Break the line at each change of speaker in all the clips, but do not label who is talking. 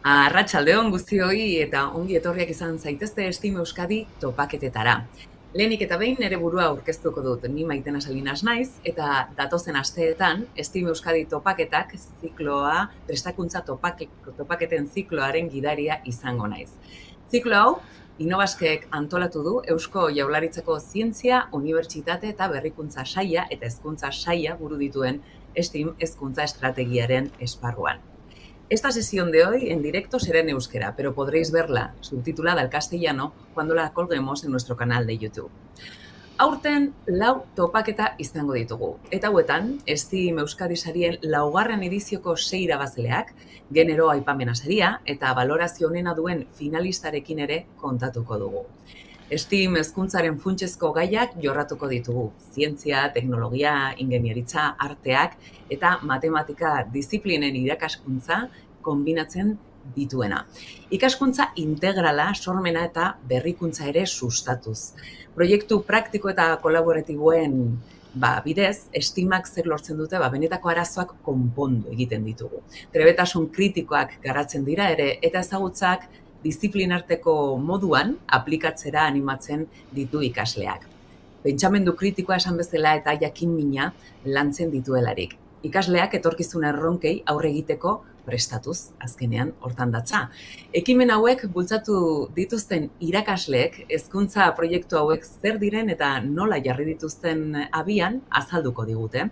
Arratsaldeon guztioi eta ongi etorriak izan zaitezte Steam Euskadi topaketetara. Lehenik eta behin nere burua aurkeztuko dut, ni Maitena Salinas naiz, eta datozen asteetan Steam Euskadi topaketak zikloa, prestakuntza topaketen zikloaren gidaria izango naiz. Ziklo hau, Innobasquek antolatu du Eusko Jaurlaritzako Zientzia, Unibertsitate eta Berrikuntza Saila eta Hezkuntza Saila buru dituen Steam Hezkuntza Estrategiaren esparruan. Esta sesión de hoy en directo será en euskera, pero podréis verla subtitulada al castellano cuando la colguemos en nuestro canal de YouTube. Aurten, lau topaketa izango ditugu. Eta hauetan, Steam Euskadi sarien laugarren edizioko 6 irabazleak, genero aipamena saria eta balorazio onena duen finalistarekin ere kontatuko dugu. Steam hezkuntzaren funtsezko gaiak jorratuko ditugu. Zientzia, teknologia, ingenieritza, arteak eta matematika disiplinen irakaskuntza konbinatzen dituena. Ikaskuntza integrala, sormena eta berrikuntza ere sustatuz. Proiektu praktiko eta kolaboratiboen bidez, Steamak zer lortzen dute, benetako arazoak konpondu egiten ditugu. Trebetasun kritikoak garatzen dira ere eta ezagutzak disiplinarteko moduan aplikatzera animatzen ditu ikasleak. Pentsamendu kritikoa esan bezala eta jakin-mina lantzen dituelarik. Ikasleak etorkizun erronkei aurre egiteko prestatuz, azkenean hortan datza. Ekimen hauek bultzatu dituzten irakasleek hezkuntza proiektu hauek zer diren eta nola jarri dituzten abian azalduko digute.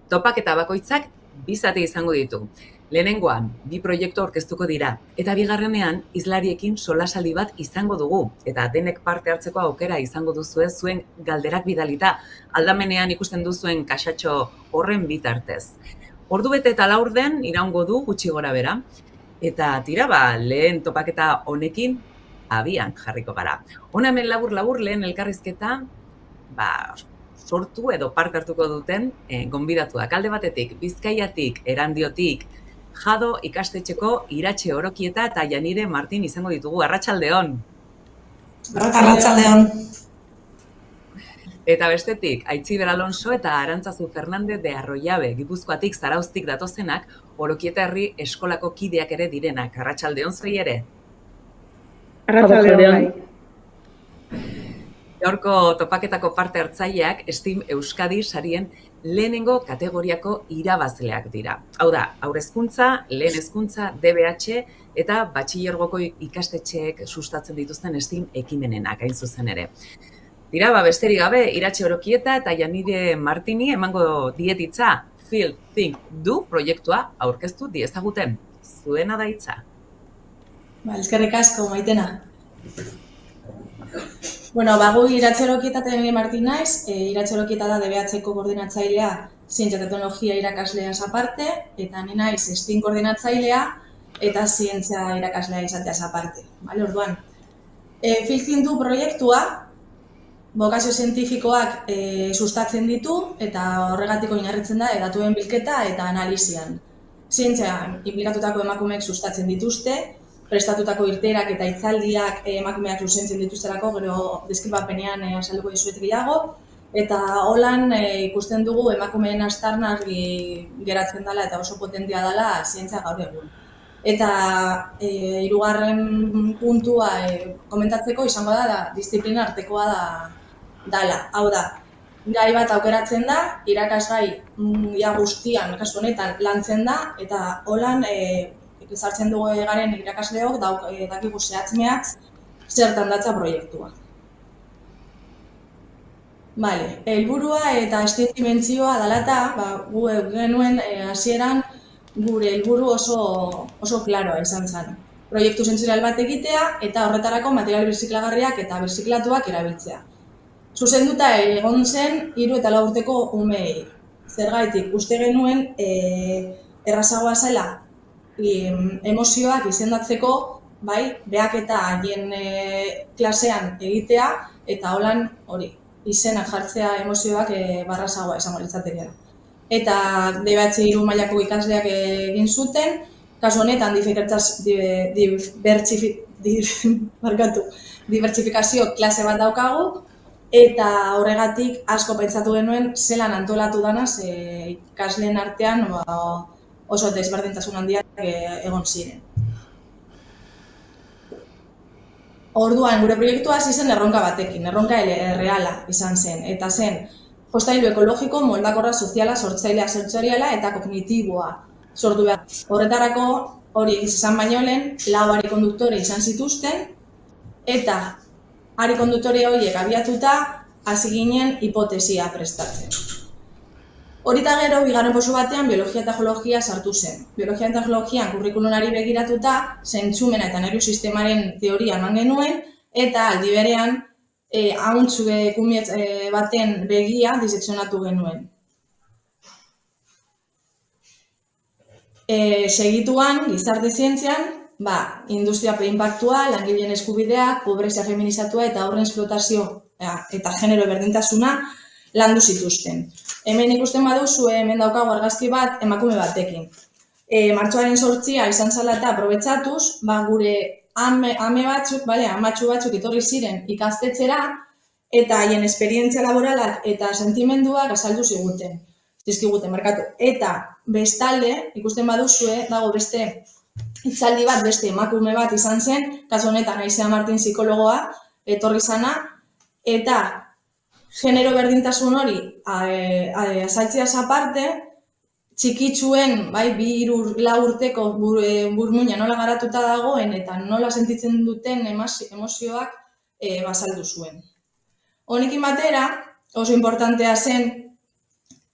Topaketa bakoitzak 2 zati izango ditu. Lehenengoan, 2 proiektu aurkeztuko dira, eta bigarrenean hizlariekin solasaldi bat izango dugu, eta denek parte hartzeko aukera izango duzue zuen galderak bidalita, aldamenean ikusten duzuen kaxatxo horren bitartez. Ordubete eta laurden iraungo du gutxi gora bera, eta tira lehen topaketa honekin abian jarriko gara. Hona hemen labur-labur lehen elkarrizketa, sortu edo parte hartuko duten gonbidatuak. Alde batetik, Bizkaiatik, Erandiotik, Jado ikastetxeko Iratxe Orokieta eta Janire Martin izango ditugu. Arratsaldeon.
Arratsaldeon.
Eta bestetik, Aitziber Alonso eta Arantzazu Fernandez de Arroyabe, Gipuzkoatik Zarauztik datozenak, Orokieta herri eskolako kideak ere direnak. Arratsaldeon zuei ere.
Arratsaldeon.
Gaurko topaketako parte hartzaileak Steam Euskadi sarien lehenengo kategoriako irabazleak dira. Hau da, haurrezkuntza, lehen hezkuntza, DBH eta batxilergoko ikastetxeek sustatzen dituzten Steam ekimenenak hain zuzen ere. Dira, besterik gabe, Iratxe Orokieta eta Janire Martini emango dietitza Feel, Think, Do proiektua aurkeztu diezaguten. Zuena da hitza.
Eskerrik asko, Maitena. Gu Iratxe Orokieta eta Janire Martin naiz. Iratxe Orokieta da DBH-ko koordinatzailea zientzia eta teknologia irakasleaz aparte, eta ni naiz Steam koordinatzailea eta zientzia irakaslea izateaz aparte. Orduan, Feel, Think, Do proiektua bokazio zientifikoak sustatzen ditu eta horregatik oinarritzen da datuen bilketa eta analizian. Zientzian inplikatutako emakumeek sustatzen dituzte, prestatutako irteerak eta hitzaldiak emakumeak zuzentzen dituzterako, gero deskribapenean azalduko dizuet gehiago, eta holan ikusten dugu emakumeen aztarna argi geratzen dela eta oso potentia dela zientzia gaur egun. Eta hirugarren puntua komentatzeko izango da disiplina artekoa dela. Hau da, gai bat aukeratzen da, irakasgai guztian, kasu honetan, lantzen da, eta holan sartzen dugu garen irakasleok dakigu zehatz-mehatz zertan datza proiektua. Helburua eta dimentsioa dela eta gu genuen hasieran gure helburu oso klaroa izan zen. Proiektu sentsorial bat egitea eta horretarako material birziklagarriak eta birziklatuak erabiltzea. Zuzenduta egon zen 3 eta 4 urteko umeei. Zergatik, uste genuen errazagoa zela emozioak izendatzeko, beak eta haien klasean egitea, eta holan hori, izenak jartzea emozioak barrazagoa izango litzatekeela. Eta DBH 3 mailako ikasleak egin zuten, kasu honetan dibertsifikazio klase bat daukagu, eta horregatik asko pentsatu genuen zelan antolatu danaz ikasleen artean oso desberdintasun handiak egon ziren. Orduan, gure proiektua hasi zen erronka batekin, erronka erreala izan zen, eta zen jostailu ekologiko, moldakorra, soziala, sortzailea, sensoriala eta kognitiboa sortu behar. Horretarako, hori izan baino lehen, 4 hari konduktore izan zituzten, eta hari konduktore horiek abiatuta, hasi ginen hipotesia prestatzen. Horita gero, bigarren posu batean, biologia eta geologia sartu zen. Biologia eta geologian kurrikulunari begiratuta, zentzumena eta nervio sistemaren teoria eman genuen, eta aldi berean, ahuntzu kumiet baten begia disekzionatu genuen. Segituan, gizarte zientzian, industria impactua, langileen eskubideak, pobrezia feminizatua eta haurren esplotazio eta genero berdintasuna landu zituzten. Hemen ikusten baduzu, hemen daukagu argazki bat emakume batekin. Martxoaren 8 izan zela eta aprobetxatuz, gure amatxu batzuk etorri ziren ikastetxera eta haien esperientzia laboralak eta sentimenduak azaldu zizkiguten. Eta bestalde, ikusten baduzue, dago beste hitzaldi bat, beste emakume bat izan zen, kasu honetan Aizea Martin psikologoa etorri zana, eta genero berdintasun hori azaltzeaz aparte, txikitsuen, 2-4 urteko burmuina nola garatuta dagoen eta nola sentitzen duten emozioak bazaldu zuen. Honekin batera, oso importantea zen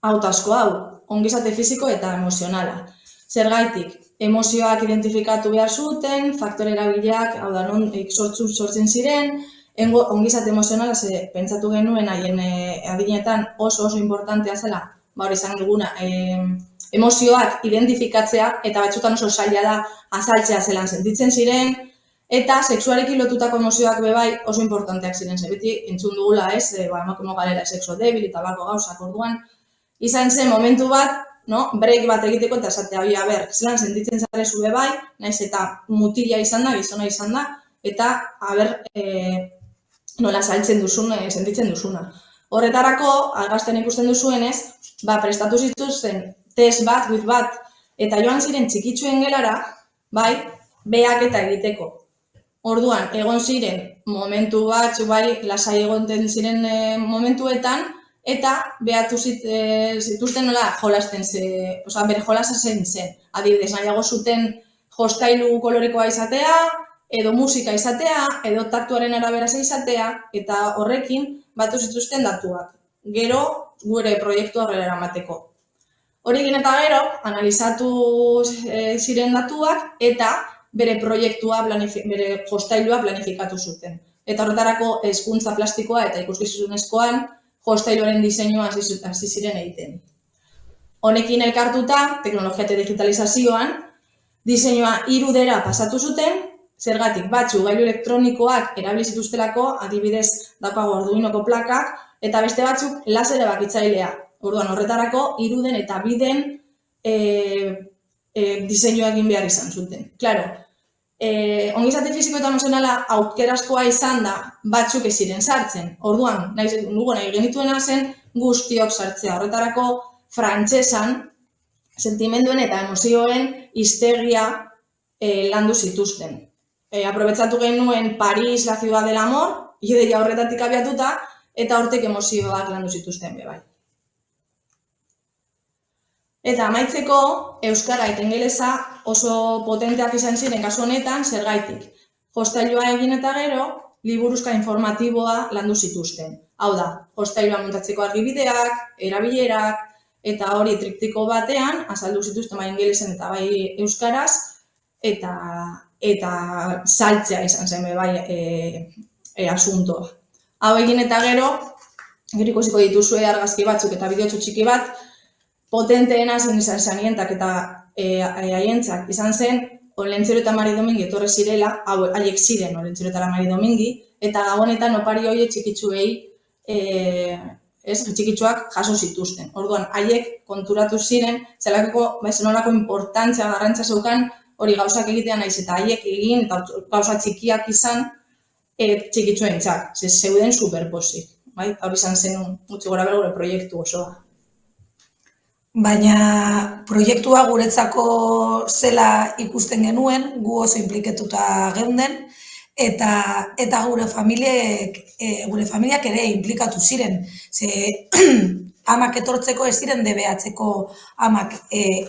hautazko hau, ongizate fisiko eta emozionala. Zergaitik, emozioak identifikatu behar zuten, faktore eragileak, hau da, non sortzen ziren, ongizate emozionala, pentsatu genuen haien adinetan oso importantea zela, hori izan duguna, emozioak identifikatzea, eta batzutan oso zaila da azaltzea zelan sentitzen ziren, eta sexuarekin lotutako emozioak bebai oso importanteak ziren. Beti entzun dugula ez, emakume garela sexo debil eta bako gauzak orduan, izan zen momentu bat, break bat egiteko eta esatea, zelan sentitzen zarezu bebai, naiz eta mutila izan da, gizona izan da, eta nola saltzen duzun, sentitzen duzuna. Horretarako, argazten ikusten duzuenez, prestatu zituzten test bat, quiz bat, eta joan ziren txikitsuen gelara, beak eta egiteko. Orduan, egon ziren momentu bat, lasai egoten ziren momentuetan, eta behatu zituzten nola jolasten bere jolasa zen. Adibidez, nahiago zuten jostailu kolorekoa izatea, edo musika izatea, edo taktuaren arabera izatea, eta horrekin batu zituzten datuak. Gero, gure proiektu aurrera eramateko. Horrekin eta gero, analizatu ziren datuak, eta bere proiektua, bere jostailua planifikatu zuten. Eta horretarako hezkuntza plastikoa eta ikuskizunezkoan jostailuaren diseinua hasi ziren egiten. Honekin elkartuta, teknologia eta digitalizazioan, diseinua 3Dera pasatu zuten, zergatik batzu gailu elektronikoak erabili zituztelako, adibidez daukagu Arduinoko plakak, eta beste batzuk laser bakitzailea. Orduan horretarako 3D eta 2D diseinua egin behar izan zuten. Claro, ongizate fisiko eta emozionala aukerazkoa izan da batzuk ez ziren sartzen. Orduan, nahi genituena zen guztiok sartzea. Horretarako frantsesan sentimenduen eta emozioen hiztegia landu zituzten. Aprobetxatu genuen Paris, la ciudad del amor, ideia horretatik abiatuta, eta hortik emozioak landu zituzten bebai. Eta amaitzeko, euskara eta ingelesa oso potenteak izan ziren kasu honetan, zergaitik. Jostailua egin eta gero, liburuzka informatiboa landu zituzten. Hau da, jostailua montatzeko argibideak, erabilerak, eta hori triptiko batean, azaldu zituzten bai ingelesen eta bai euskaraz, eta saltzea izan zen bai asuntoa. Hau egin eta gero ikusiko dituzue argazki batzuk eta bideotxo txiki bat, potenteena zen izan zanientak eta haientzak izan zen Olentzero eta Mari Domingi etorre zirela, haiek ziren Olentzero eta Mari Domingi, eta gabonetan opari horiek txikitsuei txikitsuak jaso zituzten. Orduan, haiek konturatu ziren, zenolako importantzia garrantza zeukan hori gauzak egitea naiz eta haiek egin eta gauza txikiak izan txikitsuentzat, zeuden superpozik. Hori izan zen gutxi gora bera gure proiektu osoa.
Baina proiektua guretzako zela ikusten genuen, gu oso inpliketuta geunden, eta gure familiak ere inplikatu ziren. Ze amak etortzeko ez ziren DBH-ko amak,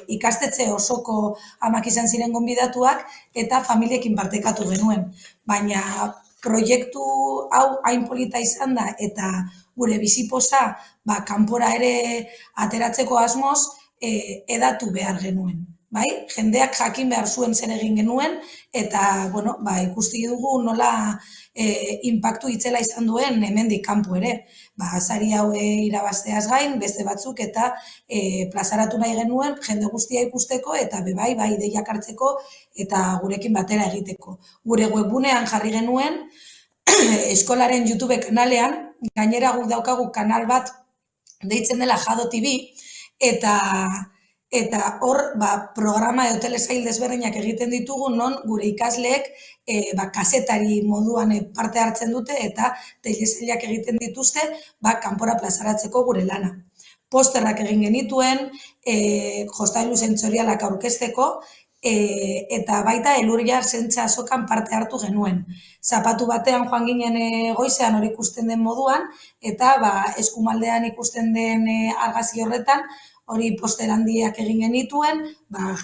ikastetxe osoko amak izan ziren gonbidatuak eta familiekin partekatu genuen. Baina proiektu hau hain polita izan da eta gure bizipoza kanpora ere ateratzeko asmoz edatu behar genuen. Bai? Jendeak jakin behar zuen zer egin genuen eta ikusti dugu nola inpaktu itzela izan duen hemendik kanpo ere. Sari hau irabazteaz gain, beste batzuk eta plazaratu nahi genuen jende guztia ikusteko eta bai ideiak hartzeko eta gurekin batera egiteko. Gure webgunean jarri genuen, eskolaren YouTube kanalean, gainera guk daukagu kanal bat deitzen dela Jado TV, eta hor programa edo telesail desberdinak egiten ditugu non gure ikasleek kazetari moduan parte hartzen dute eta telesailak egiten dituzte kanpora plazaratzeko gure lana. Posterrak egin genituen, jostailu sentsorialak aurkezteko, eta baita Elurjar Zentza Azokan parte hartu genuen. Zapatu batean joan ginen goizean hori ikusten den moduan, eta eskumaldean ikusten den argazki horretan, hori poster handiak egin genituen,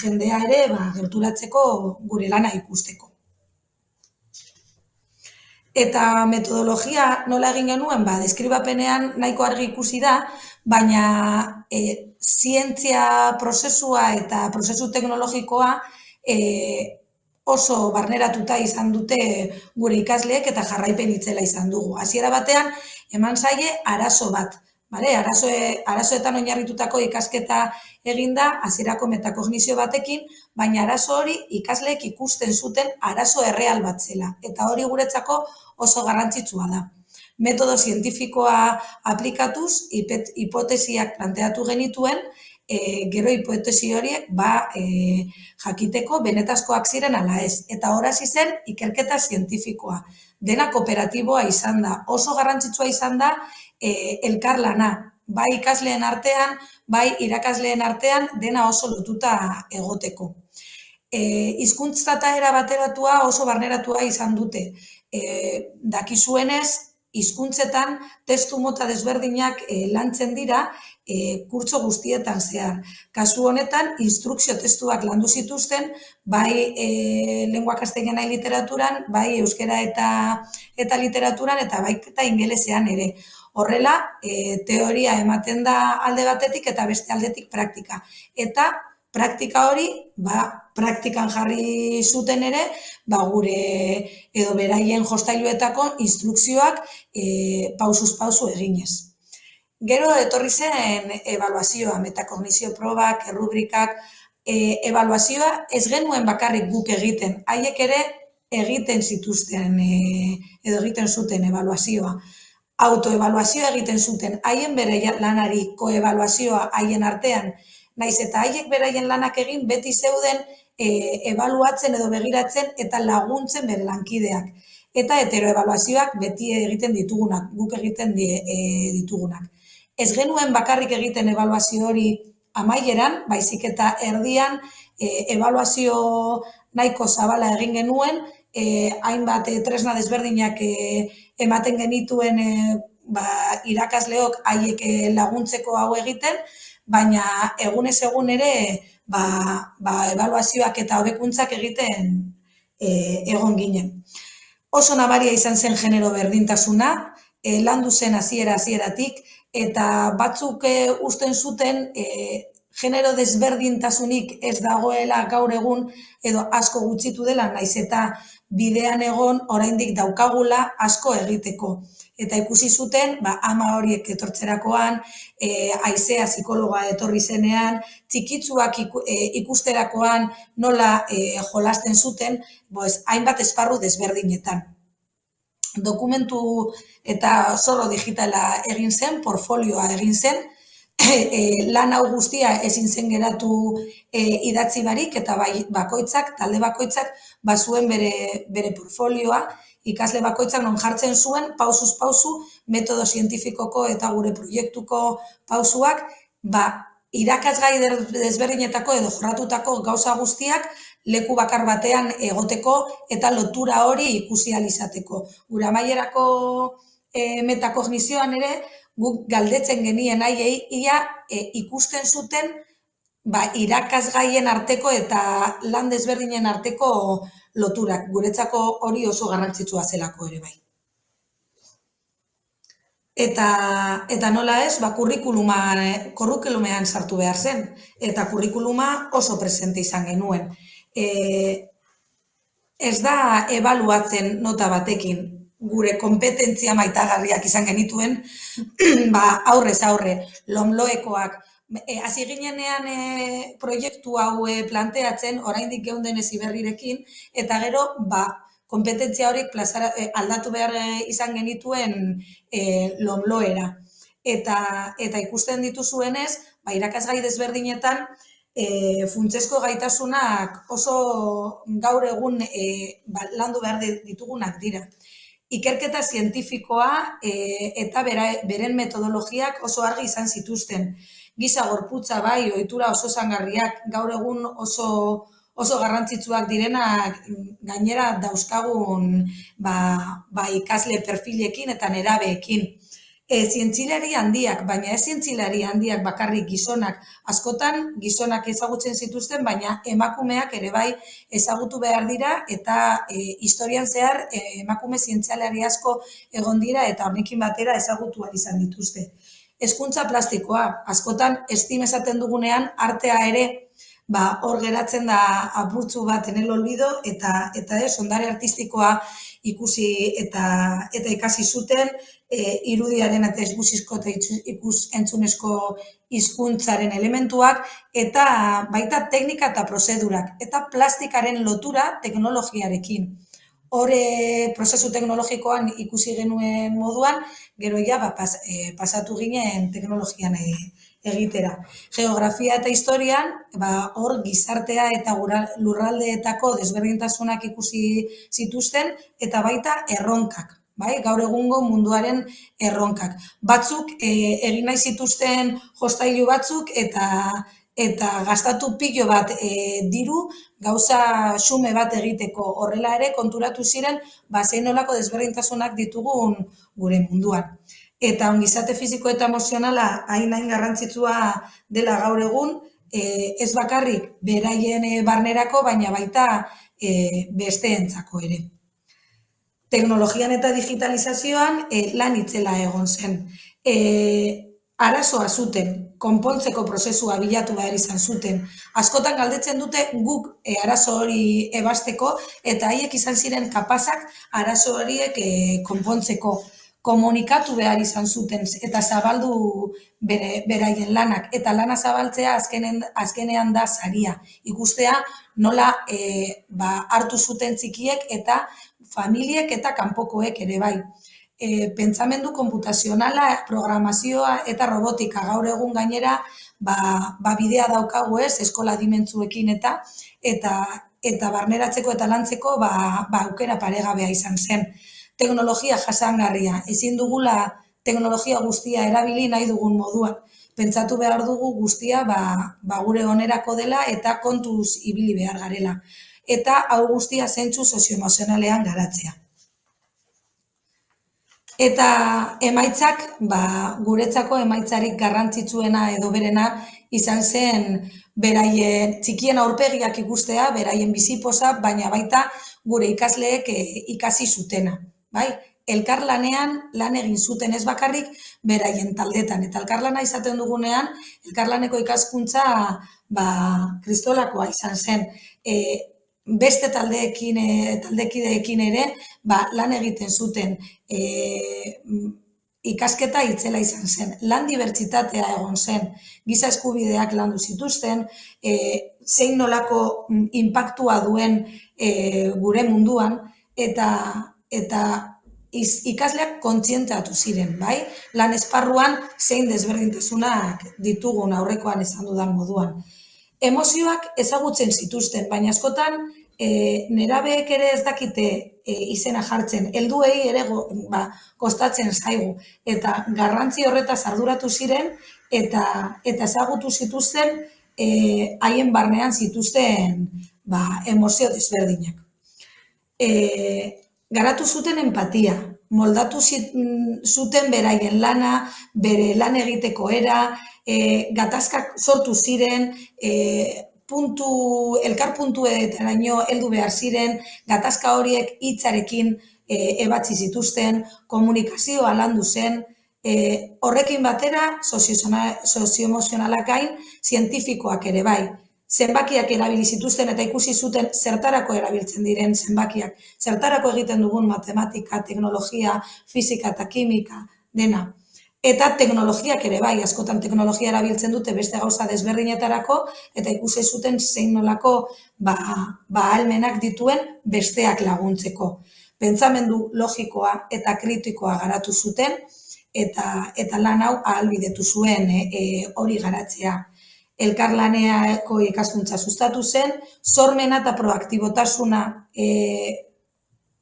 jendea ere gerturatzeko gure lana ikusteko. Eta metodologia nola egin genuen, deskribapenean nahiko argi ikusi da, baina zientzia prozesua eta prozesu teknologikoa oso barneratuta izan dute gure ikasleek eta jarraipen itzela izan dugu. Hasiera batean, eman zaie arazo bat. Arazoetan oinarritutako ikasketa eginda, hasierako metakognizio batekin, baina arazo hori ikasleek ikusten zuten arazo erreal bat zela. Eta hori guretzako oso garrantzitsua da. Metodo zientifikoa aplikatuz, hipotesiak planteatu genituen, gero hipotesi horiek jakiteko benetazkoak ziren ala ez. Eta hor hasi zen ikerketa zientifikoa. Dena kooperatiboa izan da. Oso garrantzitsua izan da elkarlana. Bai ikasleen artean, bai irakasleen artean, dena oso lotuta egoteko. Hizkuntz trataera bateratua oso barneratua izan dute. Dakizuenez, hizkuntzetan testu mota desberdinak lantzen dira kurtso guztietan zehar. Kasu honetan, instrukzio testuak landu zituzten, bai lengua castellana literaturan, bai euskera eta literaturan, eta bai eta ingelesean ere. Horrela, teoria ematen da alde batetik eta beste aldetik praktika. Eta praktika hori, praktikan jarri zuten ere, gure edo beraien jostailuetako instrukzioak pausuz pausu eginez. Gero etorri zen ebaluazioa, metakognizio probak, errubrikak, ebaluazioa ez genuen bakarrik guk egiten, haiek ere egiten zituzten edo egiten zuten ebaluazioa. Autoebaluazioa egiten zuten, haien bere lanari koebaluazioa haien artean, naiz eta haiek beraien lanak egin beti zeuden ebaluatzen edo begiratzen eta laguntzen bere lankideak. Eta heteroebaluazioak beti egiten ditugunak, guk egiten ditugunak. Ez genuen bakarrik egiten ebaluazio hori amaieran, baizik eta erdian ebaluazio nahiko zabala egin genuen, hainbat tresna desberdinak ematen genituen irakasleok haiek laguntzeko hau egiten, baina egunez egun ere ebaluazioak eta hobekuntzak egiten egon ginen. Oso nabaria izan zen genero berdintasuna, landu zen hasieratik, eta batzuk usten zuten genero desberdintasunik ez dagoela gaur egun edo asko gutxitu dela, naiz eta bidean egon oraindik daukagula asko egiteko. Eta ikusi zuten, ama horiek etortzerakoan, haizea psikologa etorri zenean, txikitsuak ikusterakoan nola jolasten zuten, hainbat esparru desberdinetan. Dokumentu eta zorro digitala egin zen, portfolioa egin zen, lan hau guztia ezin zen geratu idatzi barik, eta talde bakoitzak bazuen bere portfolioa, ikasle bakoitzak non jartzen zuen, pausuz pausu, metodo zientifikoko eta gure proiektuko pausuak, irakasgai desberdinetako edo jorratutako gauza guztiak leku bakar batean egoteko eta lotura hori ikusi ahal izateko. Gure amaierako metakognizioan ere, guk galdetzen genien haiei ia ikusten zuten irakasgaien arteko eta lan desberdinen arteko loturak. Guretzako hori oso garrantzitsua zelako ere bai. Eta nola ez, kurrikulumean sartu behar zen, eta kurrikuluma oso presente izan genuen. Ez da ebaluatzen nota batekin, gure konpetentzia maitagarriak izan genituen, aurrez aurre, lomloekoak. Hasi ginenean proiektu hau planteatzen, oraindik geunden Heziberrirekin, eta gero, konpetentzia horiek aldatu behar izan genituen lomloera. Eta ikusten dituzuenez, irakasgai desberdinetan, funtsezko gaitasunak oso gaur egun landu behar ditugunak dira. Ikerketa zientifikoa eta beren metodologiak oso argi izan zituzten. Giza gorputza ohitura oso zangarriak, gaur egun oso garrantzitsuak direnak gainera dauzkagun ikasle perfilekin eta nerabeekin. Zientzilari handiak, baina ez zientzilari handiak bakarrik gizonak. Askotan gizonak ezagutzen zituzten, baina emakumeak ere bai ezagutu behar dira eta historian zehar emakume zientzialari asko egon dira eta horrekin batera ezagutu ahal izan dituzte. Hezkuntza plastikoa, askotan estim esaten dugunean artea ere hor geratzen da apurtzu bat en el olvido eta ondare artistikoa ikusi eta ikasi zuten, irudiaren eta esgusizko eta ikus-entzunezko hizkuntzaren elementuak eta baita teknika eta prozedurak eta plastikaren lotura teknologiarekin. Hor prozesu teknologikoan ikusi genuen moduan, gero pasatu ginen teknologian egitera. Geografia eta historian, hor gizartea eta lurraldeetako desberdintasunak ikusi zituzten eta baita erronkak. Gaur egungo munduaren erronkak. Batzuk egin nahi zituzten jostailu batzuk eta gastatu pilo bat diru gauza xume bat egiteko. Horrela ere konturatu ziren zein nolako desberdintasunak ditugun gure munduan. Eta ongizate fisiko eta emozionala hain garrantzitsua dela gaur egun, ez bakarrik beraien barnerako, baina baita besteentzako ere. Teknologian eta digitalizazioan lan itzela egon zen. Arazoa zuten, konpontzeko prozesua bilatu behar izan zuten. Askotan galdetzen dute guk arazo hori ebasteko eta haiek izan ziren kapazak arazo horiek konpontzeko. Komunikatu behar izan zuten eta zabaldu beraien lanak. Eta lana zabaltzea azkenean da saria. Ikustea nola hartu zuten txikiek eta familiek eta kanpokoek ere bai. Pentsamendu konputazionala, programazioa eta robotika gaur egun gainera bidea daukagu eskola dimentsuekin eta barneratzeko eta lantzeko aukera paregabea izan zen. Teknologia jasangarria, ezin dugula teknologia guztia erabili nahi dugun moduan. Pentsatu behar dugu guztia gure onerako dela eta kontuz ibili behar garela. Eta hau guztia zentzu sozioemozionalean garatzea. Eta emaitzak, guretzako emaitzarik garrantzitsuena edo berena izan zen beraien txikien aurpegiak ikustea, beraien bizipoza, baina baita gure ikasleek ikasi zutena. Elkarlanean lan egin zuten ez bakarrik beraien taldetan. Eta elkarlana izaten dugunean, elkarlaneko ikaskuntza kristolakoa izan zen. Beste taldekideekin ere lan egiten zuten. Ikasketa itzela izan zen. Lan dibertsitatea egon zen. Giza eskubideak landu zituzten, zein nolako inpaktua duen gure munduan, eta ikasleak kontzientatu ziren, lan esparruan zein desberdintasunak ditugun aurrekoan esan dudan moduan. Emozioak ezagutzen zituzten, baina askotan nerabeek ere ez dakite izena jartzen, helduei ere kostatzen zaigu, eta garrantzi horretaz arduratu ziren eta ezagutu zituzten haien barnean zituzten emozio desberdinak. Garatu zuten empatia, moldatu zuten beraien lana, bere lan egiteko era, gatazkak sortu ziren, elkar puntuetaraino heldu behar ziren, gatazka horiek hitzarekin ebatzi zituzten, komunikazioa landu zen, horrekin batera sozioemozionalak gain, zientifikoak ere bai. Zenbakiak erabili zituzten eta ikusi zuten zertarako erabiltzen diren zenbakiak, zertarako egiten dugun matematika, teknologia, fisika eta kimika, dena. Eta teknologiak ere bai, askotan teknologia erabiltzen dute beste gauza desberdinetarako, eta ikusi zuten zein nolako ahalmenak dituen besteak laguntzeko. Pentsamendu logikoa eta kritikoa garatu zuten, eta lan hau ahalbidetu zuen hori garatzea. Elkarlaneako ikaskuntza sustatu zen, sormena eta proaktibotasuna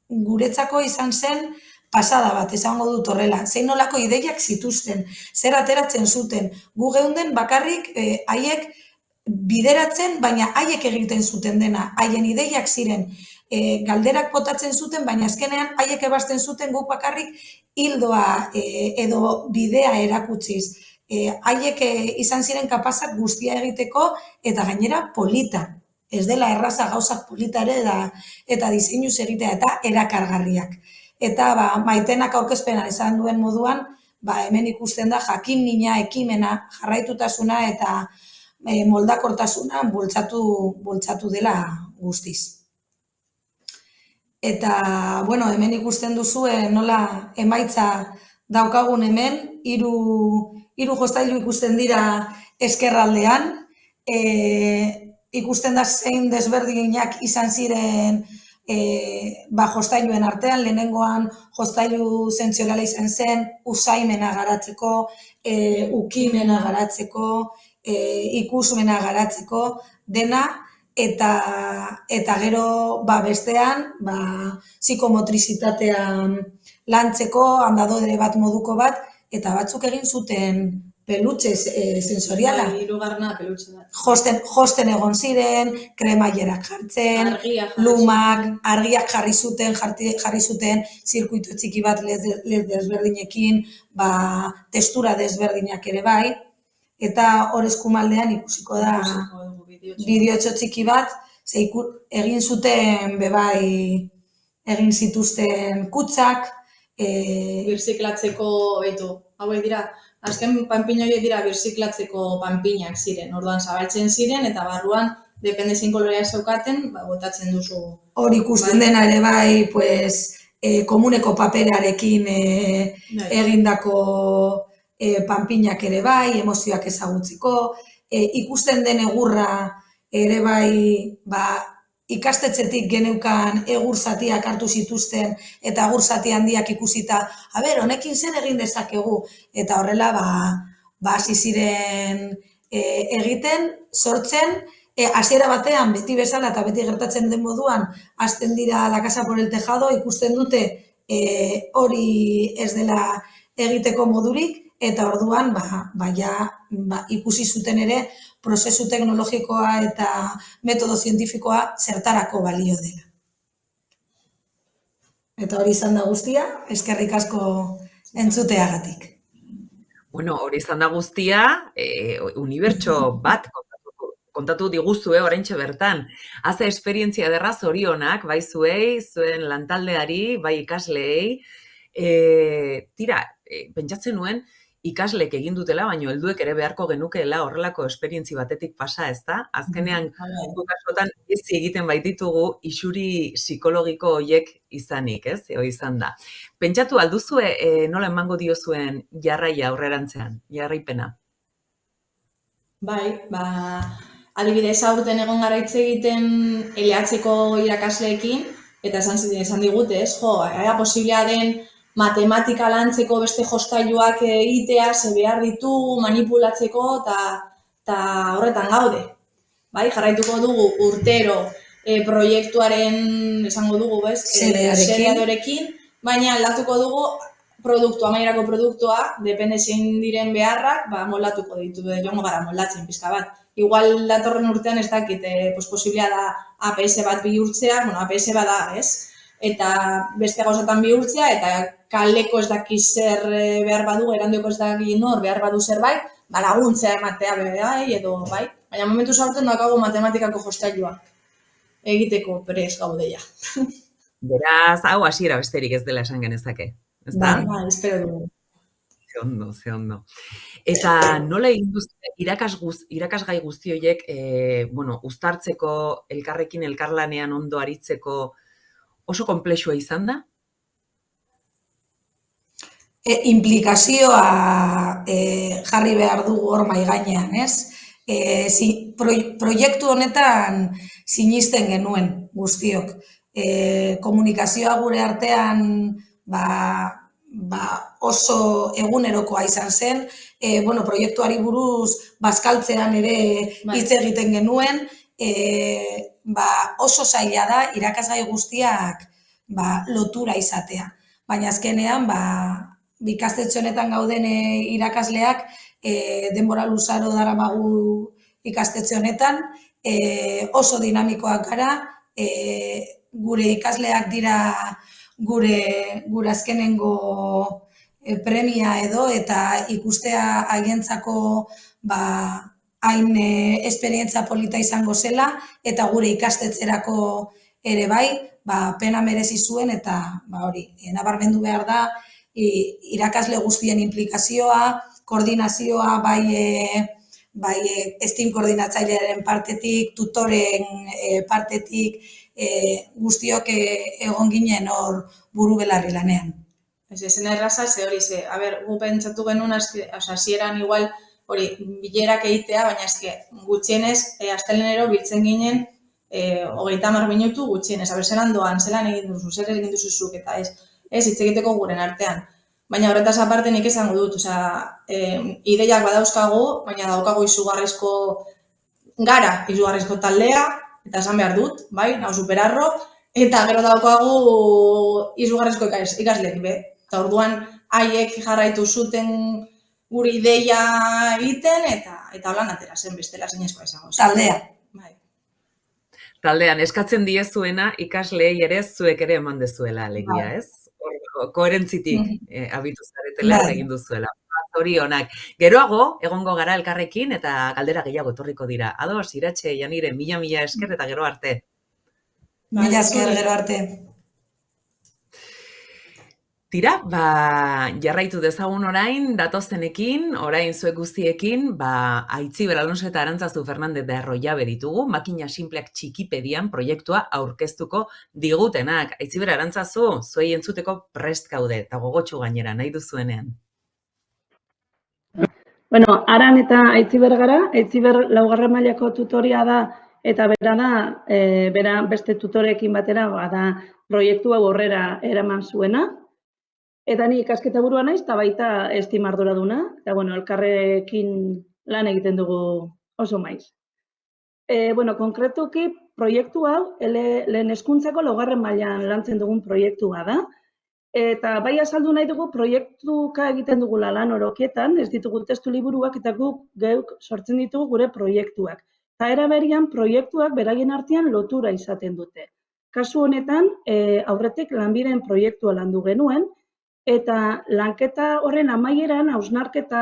guretzako izan zen pasada bat, esango dut horrela. Zein nolako ideiak zituzten, zer ateratzen zuten. Gu geunden bakarrik haiek bideratzen, baina haiek egiten zuten dena, haien ideiak ziren. Galderak botatzen zuten, baina azkenean haiek ebazten zuten guk bakarrik hildoa edo bidea erakutsiz. Haiek izan ziren kapazak guztia egiteko eta gainera polita. Ez dela erraza gauzak polita ere eta diseinuz egitea eta erakargarriak. Eta Maitenak aurkezpenan esan duen moduan, hemen ikusten da jakin-mina, ekimena, jarraitutasuna eta moldakortasuna bultzatu dela guztiz. Eta, hemen ikusten duzue nola emaitza daukagun hemen, hiru jostailu ikusten dira eskerraldean, ikusten da zein desberdinak izan ziren jostailuen artean, lehenengoan jostailu zentsiorala izan zen, usaimena garatzeko, ukimena garatzeko, ikusmena garatzeko, dena, eta gero bestean, psikomotrizitatean lantzeko, andadore bat moduko bat, eta batzuk egin zuten pelutxe sensoriala.
Hirugarrena pelutxe bat.
Josten egon ziren, kremailerak jartzen, lumak, argiak jarri zuten, zirkuito txiki bat led desberdinekin, testura desberdinak ere bai, eta hor eskumaldean ikusiko da bideotxo txiki bat, egin zuten bebai, egin zituzten kutsak,
birziklatzeko, hauek dira, azken panpina horiek dira birziklatzeko panpinak ziren, orduan zabaltzen ziren, eta barruan, depende zein kolorea zeukaten, botatzen duzu.
Hor ikusten dena ere bai, komuneko paperarekin egindako panpinak ere bai, emozioak ezagutzeko, ikusten den egurra ere bai, ikastetxetik geneukan egur zatiak hartu zituzten eta egur zati handiak ikusita, honekin zer egin dezakegu, eta horrela hasi ziren egiten, sortzen, hasiera batean beti bezala eta beti gertatzen den moduan, hasten dira La Casa por el Tejado, ikusten dute hori ez dela egiteko modurik, eta orduan ikusi zuten ere prozesu teknologikoa eta metodo zientifikoa zertarako balio dela. Eta hori izan da guztia, eskerrik asko entzuteagatik.
Hori izan da guztia, unibertso bat kontatu diguzue oraintxe bertan. Haze esperientzia derra zorionak, bai zuei, zuen lantaldeari, bai ikasleei. Tira, pentsatzen nuen, ikaslek egin dutela, baina helduek ere beharko genukeela horrelako esperientzi batetik pasa, ezta? Azkenean, guk askotan ez egiten baititugu isuri psikologiko horiek izanik, ez? Izan da. Pentsatu alduzue nola emango diozuen jarraia aurrerantzean, jarraipena?
Bai, adibidez aurten egon gara hitz egiten eleatzeko irakasleekin, eta esan digute, ez? Ega posiblea den matematika lantzeko beste jostailuak egitea, ze behar ditugu, manipulatzeko, eta horretan gaude. Bai, jarraituko dugu urtero proiektuaren, esango dugu, seriadorekin, baina aldatuko dugu amaierako produktua, depende zein diren beharrak, moldatuko ditu, joango gara moldatzen pizka bat. Igual datorren urtean ez dakit, posiblea da APS bat bihurtzea, APS bada, ez? Eta beste gauzatan bihurtzea, eta kaleko ez daki zer behar badu, erandioko ez daki nor behar badu zerbait, laguntzea ematea bai, edo bai. Baina momentu zaurten daukagu matematikako jostailua egiteko prez gaudeia.
Beraz, hau hasiera besterik ez dela esan genezake, ezta?
Bai, espero dugu.
Ze ondo. Eta nola egin duzu irakasgai guzti horiek, uztartzeko, elkarrekin elkarlanean ondo aritzeko oso konplexua izan da?
Implikazioa jarri behar dugu hor mahai gainean, ez? Proiektu honetan sinisten genuen guztiok. Komunikazioa gure artean oso egunerokoa izan zen, proiektuari buruz bazkaltzean ere hitz egiten genuen, oso zaila da irakasgai guztiak lotura izatea. Baina azkenean, ikastetxe honetan gauden irakasleak denbora luzaro daramagu ikastetxe honetan, oso dinamikoak gara, gure ikasleak dira gure azkenengo premia edo, eta ikustea haientzako hain esperientzia polita izango zela, eta gure ikastetxerako ere bai, pena merezi zuen, eta hori, nabarmendu behar da, irakasle guztien implikazioa, koordinazioa, bai STEAM koordinatzailearen partetik, tutoren partetik, guztiok egon ginen hor buru belarri lanean.
Zen erraza, gu pentsatu genuen, hasieran igual, hori, bilerak egitea, baina gutxienez, astelenero biltzen ginen 30 minutu gutxienez, zelan doan, zelan egin duzu, zer egin duzuzuk, eta ez hitz egiteko guren artean. Baina horretaz aparte nik esango dut, ideiak badauzkagu, baina daukagu izugarrizko taldea, eta esan behar dut, bai, nau superarro, eta gero daukagu izugarrizko ikasleek, eta orduan haiek jarraitu zuten gure ideia egiten, eta holan atera zen bestela zinezkoa izango.
Taldean, eskatzen diezuena ikasleei ere zuek ere eman dezuela alegia, ez? Koherentzitik abitu zaretela egin duzuela. Zorionak. Geroago, egongo gara elkarrekin eta galdera gehiago etorriko dira. Ados, Iratxe, Janire, mila esker eta gero arte.
Mila esker, gero arte.
Tira, jarraitu dezagun orain, datozenekin, orain zuek guztiekin, Aitziber Alonso eta Arantzazu Fernandez de Arroyabe ditugu, makina sinpleak txikipedian proiektua aurkeztuko digutenak. Aitziber Arantzazu, zuei entzuteko prest gaude, eta gogotsu gainera, nahi duzuenean.
Bueno, Aran eta Aitziber gara, Aitziber 4. mailako tutoria da, eta bera da, bera beste tutoreekin batera, da proiektua aurrera eraman zuena. Eta ni ikasketa burua naiz, eta baita STEAM arduraduna, eta elkarrekin lan egiten dugu oso maiz. Konkretuki proiektu hau, lehen hezkuntzako 4. mailan lantzen dugun proiektua da, eta bai azaldu nahi dugu proiektuka egiten dugula lan orokietan, ez ditugu testu liburuak eta geuk sortzen ditugu gure proiektuak. Eta era berean proiektuak beraien artean lotura izaten dute. Kasu honetan, aurretik lanbideen proiektua landu genuen, eta lanketa horren amaieran hausnarketa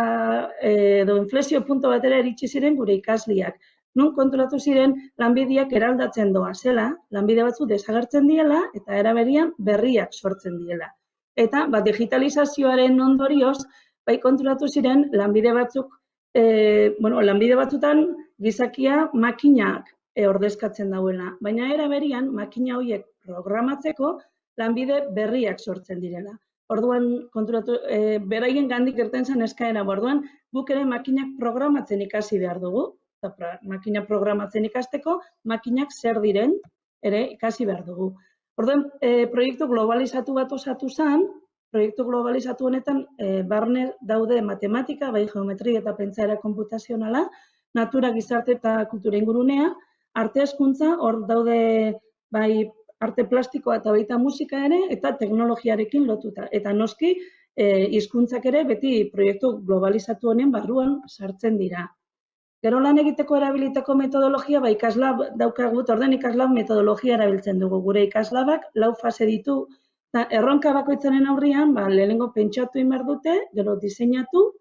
edo inflexio puntu batera iritsi ziren gure ikasleak. Non konturatu ziren lanbideak eraldatzen doa zela, lanbide batzu desagertzen diela eta era berean berriak sortzen diela. Eta digitalizazioaren ondorioz, bai konturatu ziren lanbide batzuk, lanbide batzutan gizakia makinak ordezkatzen dauela, baina era berean makina horiek programatzeko lanbide berriak sortzen direla. Orduan, konturatu, beraien gandik irten zen eskaera, orduan, guk ere makinak programatzen ikasi behar dugu, makina programatzen ikasteko, makinak zer diren ere ikasi behar dugu. Orduan, proiektu globalizatu bat osatu zen, proiektu globalizatu honetan barne daude matematika, bai geometria eta pentsaera konputazionala, natura, gizarte eta kultura ingurunea, arte hezkuntza, hor daude bai arte plastikoa eta baita musika ere, eta teknologiarekin lotuta. Eta noski, hizkuntzak ere beti proiektu globalizatu honen barruan sartzen dira. Gero lan egiteko erabiliteko metodologia, ikaslab daukagu, orden ikaslab metodologia erabiltzen dugu. Gure ikaslabak 4 fase ditu, eta erronka bakoitzaren aurrian, lehenengo pentsatu egin behar dute, gero diseinatu,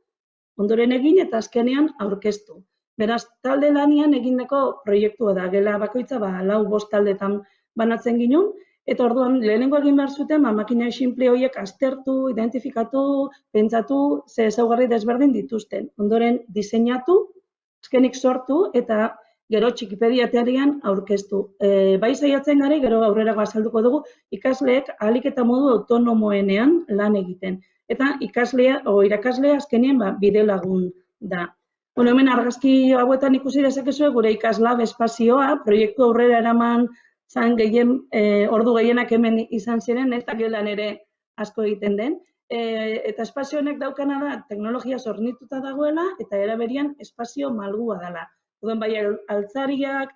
ondoren egin eta azkenean aurkeztu. Beraz, talde lanian egindako proiektua da, gela bakoitza 4-5 taldetan banatzen ginen, eta orduan lehenengo egin behar zuten, makina sinple horiek aztertu, identifikatu, pentsatu, ze ezaugarri desberdin dituzten. Ondoren diseinatu, azkenik sortu eta gero Txikipediatean aurkeztu. Bai saiatzen gari, gero aurrera azalduko dugu, ikasleek ahalik eta modu autonomoenean lan egiten. Eta irakaslea azkenean bide lagun da. Hemen argazki hauetan ikusi dezakezue gure ikaslab espazioa, proiektu aurrera eraman zan ordu gehienak hemen izan ziren, eta gelan ere asko egiten den. Eta espazio honek daukana da, teknologia zornituta dagoela, eta eraberian espazio malgua dela. Orduan bai altzariak,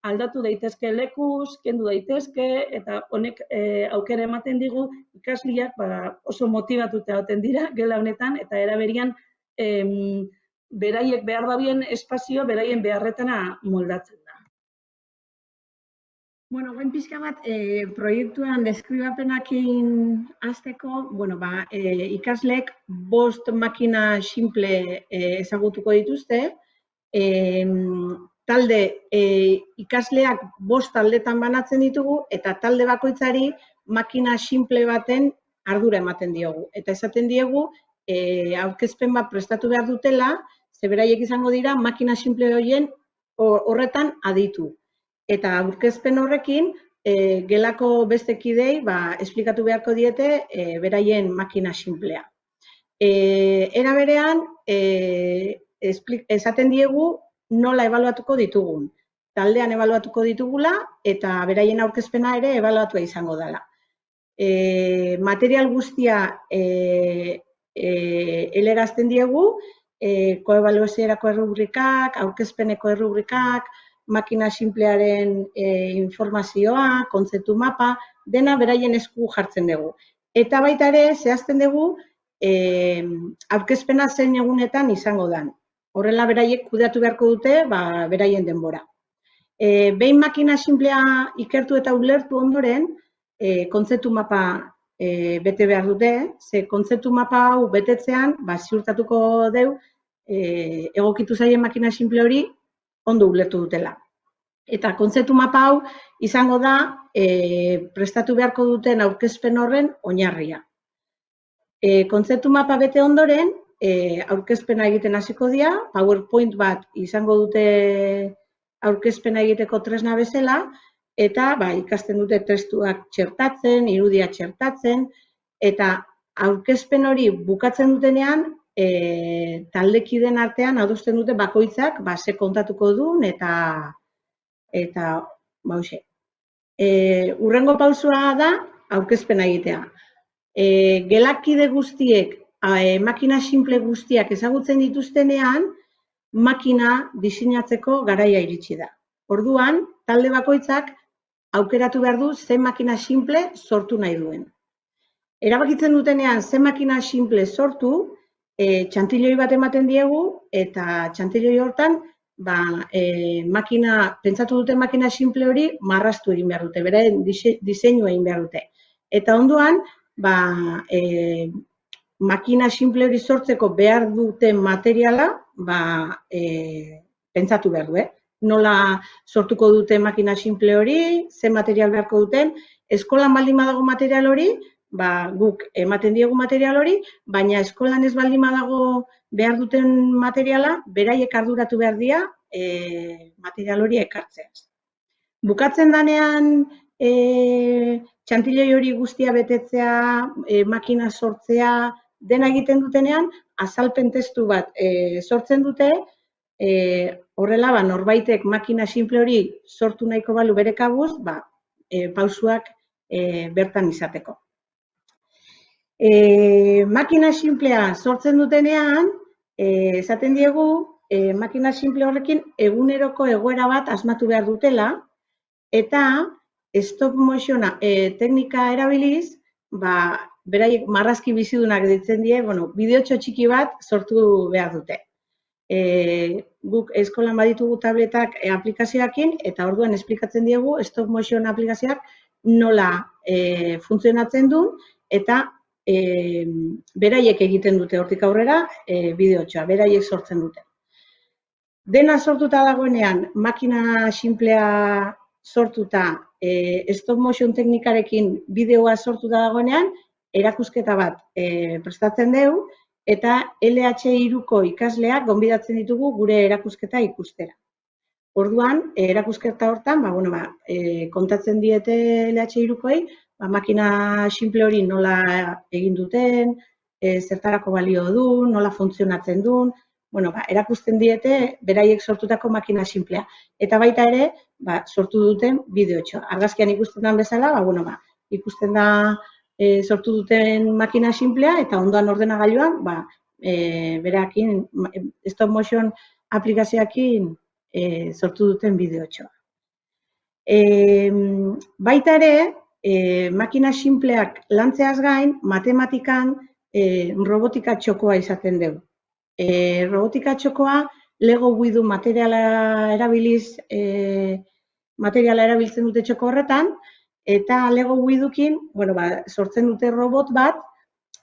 aldatu daitezke lekuz, kendu daitezke, eta honek aukera ematen digu ikasleak oso motibatuta egoten dira gela honetan, eta eraberian beraiek behar dabien espazio, beraien beharretana moldatzen da.
Bueno, guen pixka bat, proiektuan deskribapenakin hasteko, ikasleek 5 makina simple ezagutuko dituzte, ikasleak 5 taldetan banatzen ditugu, eta talde bakoitzari makina simple baten ardura ematen diogu. Eta esaten diegu, aurkezpen bat prestatu behar dutela, ze beraiek izango dira makina simple horretan aditu. Eta aurkezpen horrekin, gelako beste kidei esplikatu beharko diete beraien makina simplea. Era berean, esaten diegu nola ebaluatuko ditugun. Taldean ebaluatuko ditugula eta beraien aurkezpena ere ebaluatua izango dela. Material guztia helerazten diegu, koebaluaziorako errubrikak, aurkezpeneko errubrikak, makina simplearen informazioa, kontzeptu mapa, dena beraien esku jartzen dugu. Eta baita ere, zehazten dugu, aurkezpena zein egunetan izango den. Horrela beraiek kudeatu beharko dute, beraien denbora. Behin makina simplea ikertu eta ulertu ondoren, kontzeptu mapa bete behar dute, ze kontzeptu mapa hau betetzean, ziurtatuko deu, egokitu zaien makina simple hori ondo ulertu dutela. Eta kontzeptu mapa hau izango da prestatu beharko duten aurkezpen horren oinarria. Kontzeptu mapa bete ondoren, aurkezpena egiten hasiko dira, PowerPoint bat izango dute aurkezpena egiteko tresna bezala, eta ikasten dute testuak txertatzen, irudia txertatzen, eta aurkezpen hori bukatzen dutenean, taldekideen artean adosten dute bakoitzak ze kontatuko duen eta hurrengo pausua da aurkezpena egitea. Gelakide guztiek, makina simple guztiak ezagutzen dituztenean, makina diseinatzeko garaia iritsi da. Orduan, talde bakoitzak aukeratu behar du ze makina simple sortu nahi duen. Erabakitzen dutenean ze makina simple sortu, txantiloi bat ematen diegu, eta txantiloi hortan pentsatu duten makina simple hori marraztu egin behar dute, beraien diseinu egin behar dute. Eta ondoan, makina simple hori sortzeko behar duten materiala pentsatu behar du. Nola sortuko dute makina simple hori, ze material beharko duten, eskolan baldin badago material hori, guk ematen diegu material hori, baina eskolan ez baldin badago behar duten materiala, beraiek arduratu behar dira material hori ekartzeaz. Bukatzen danean txantiloi hori guztia betetzea, makina sortzea, dena egiten dutenean, azalpen testu bat sortzen dute, horrela, norbaitek makina simple hori sortu nahiko balu bere kabuz, pausuak bertan izateko. Makina simplea sortzen dutenean, esaten diegu, makina simple horrekin eguneroko egoera bat asmatu behar dutela, eta stop motion teknika erabiliz, beraiek marrazki bizidunak ditzen die, bideotxo txiki bat sortu behar dute. Guk eskolan baditugu tabletak aplikazioakin, eta orduan esplikatzen diegu stop motion aplikazioak nola funtzionatzen duen, eta beraiek egiten dute hortik aurrera bideotxoa, beraiek sortzen dute. Dena sortuta dagoenean, makina simplea sortuta, stop motion teknikarekin bideoa sortuta dagoenean, erakusketa bat prestatzen dugu, eta LH3ko ikasleak gonbidatzen ditugu gure erakusketa ikustera. Orduan, erakusketa hortan, kontatzen diete LH3koei, makina simple hori nola egin duten, zertarako balio du, nola funtzionatzen duen, erakusten diete beraiek sortutako makina simplea. Eta baita ere, sortu duten bideotxoa. Argazkian ikusten den bezala, ikusten da sortu duten makina simplea, eta ondoan ordenagailuan, berakin stop motion aplikazioakin sortu duten bideotxoa. Baita ere, makina simpleak lantzeaz gain, matematikan robotika txokoa izaten dugu. Robotika txokoa, Lego Widu materiala erabiltzen dute txoko horretan, eta Lego Widukin sortzen dute robot bat,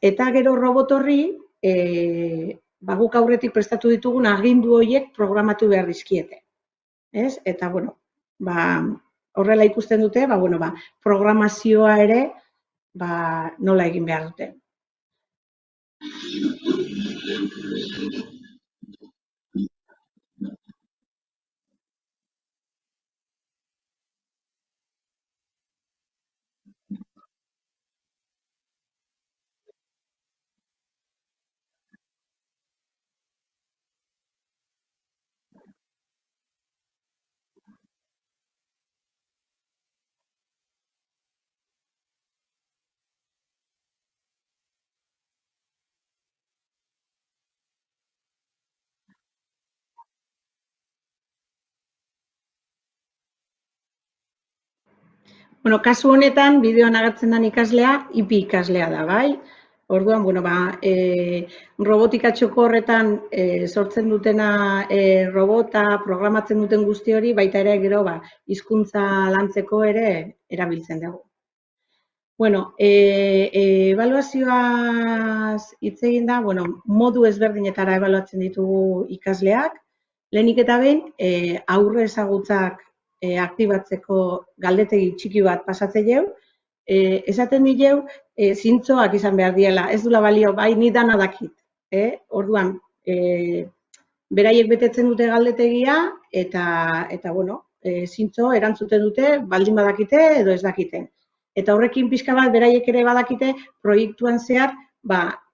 eta gero robot horri guk aurretik prestatu ditugun agindu horiek programatu behar dizkiete. Eta, horrela ikusten dute, programazioa ere nola egin behar dute. Kasu honetan, bideoan agertzen den ikaslea, IPI ikaslea da, bai? Orduan, robotika txoko horretan sortzen dutena robota, programatzen duten guzti hori, baita ere gero hizkuntza lantzeko ere erabiltzen dugu. Ebaluazioaz hitz egin da, modu ezberdinetara ebaluatzen ditugu ikasleak. Lehenik eta behin, aurre ezagutzak aktibatzeko galdetegi txiki bat pasatzen jau, esaten dileu, zintzoak izan behar diela, ez dula balio, bai ni dana dakit. Orduan, beraiek betetzen dute galdetegia, eta zintzo erantzuten dute, baldin badakite edo ez dakiten. Eta horrekin pixka bat, beraiek ere badakite, proiektuan zehar,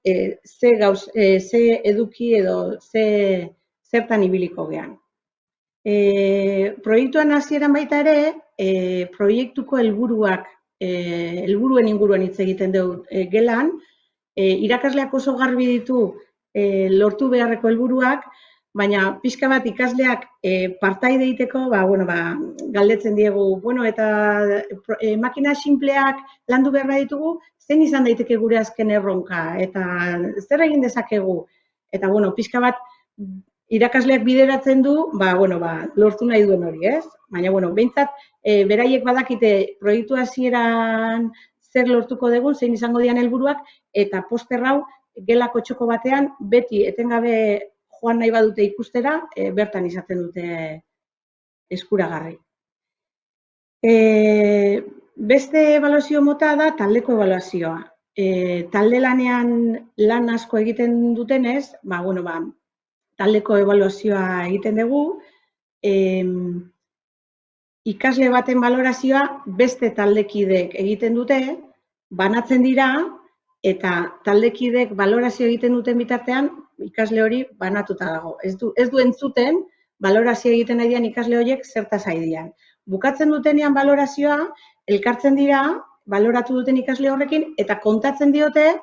ze eduki edo zertan ibiliko gean. Proiektuan hasieran baita ere, proiektuko helburuen inguruan hitz egiten dugu gelan, irakasleak oso garbi ditu lortu beharreko helburuak, baina pixka bat ikasleak partaide egiteko, galdetzen diegu, eta makina simpleak landu behar ditugu, zein izan daiteke gure azken erronka, eta zer egin dezakegu, eta pixka bat irakasleak bideratzen du, lortu nahi duen hori, ez? Baina, behintzat, beraiek badakite proiektu hasieran zer lortuko dugun, zein izango dian helburuak, eta poster hau gelako txoko batean, beti etengabe joan nahi badute ikustera, bertan izaten dute eskuragarri. Beste ebaluazio mota da taldeko ebaluazioa. Talde lanean lan asko egiten dutenez, taldeko ebaluazioa egiten dugu, ikasle baten balorazioa beste taldekideek egiten dute, banatzen dira, eta taldekideek balorazio egiten duten bitartean, ikasle hori banatuta dago. Ez du entzuten, balorazio egiten nahi dian ikasle horiek zertaz ari dian. Bukatzen dutenean balorazioa, elkartzen dira, baloratu duten ikasle horrekin, eta kontatzen diote,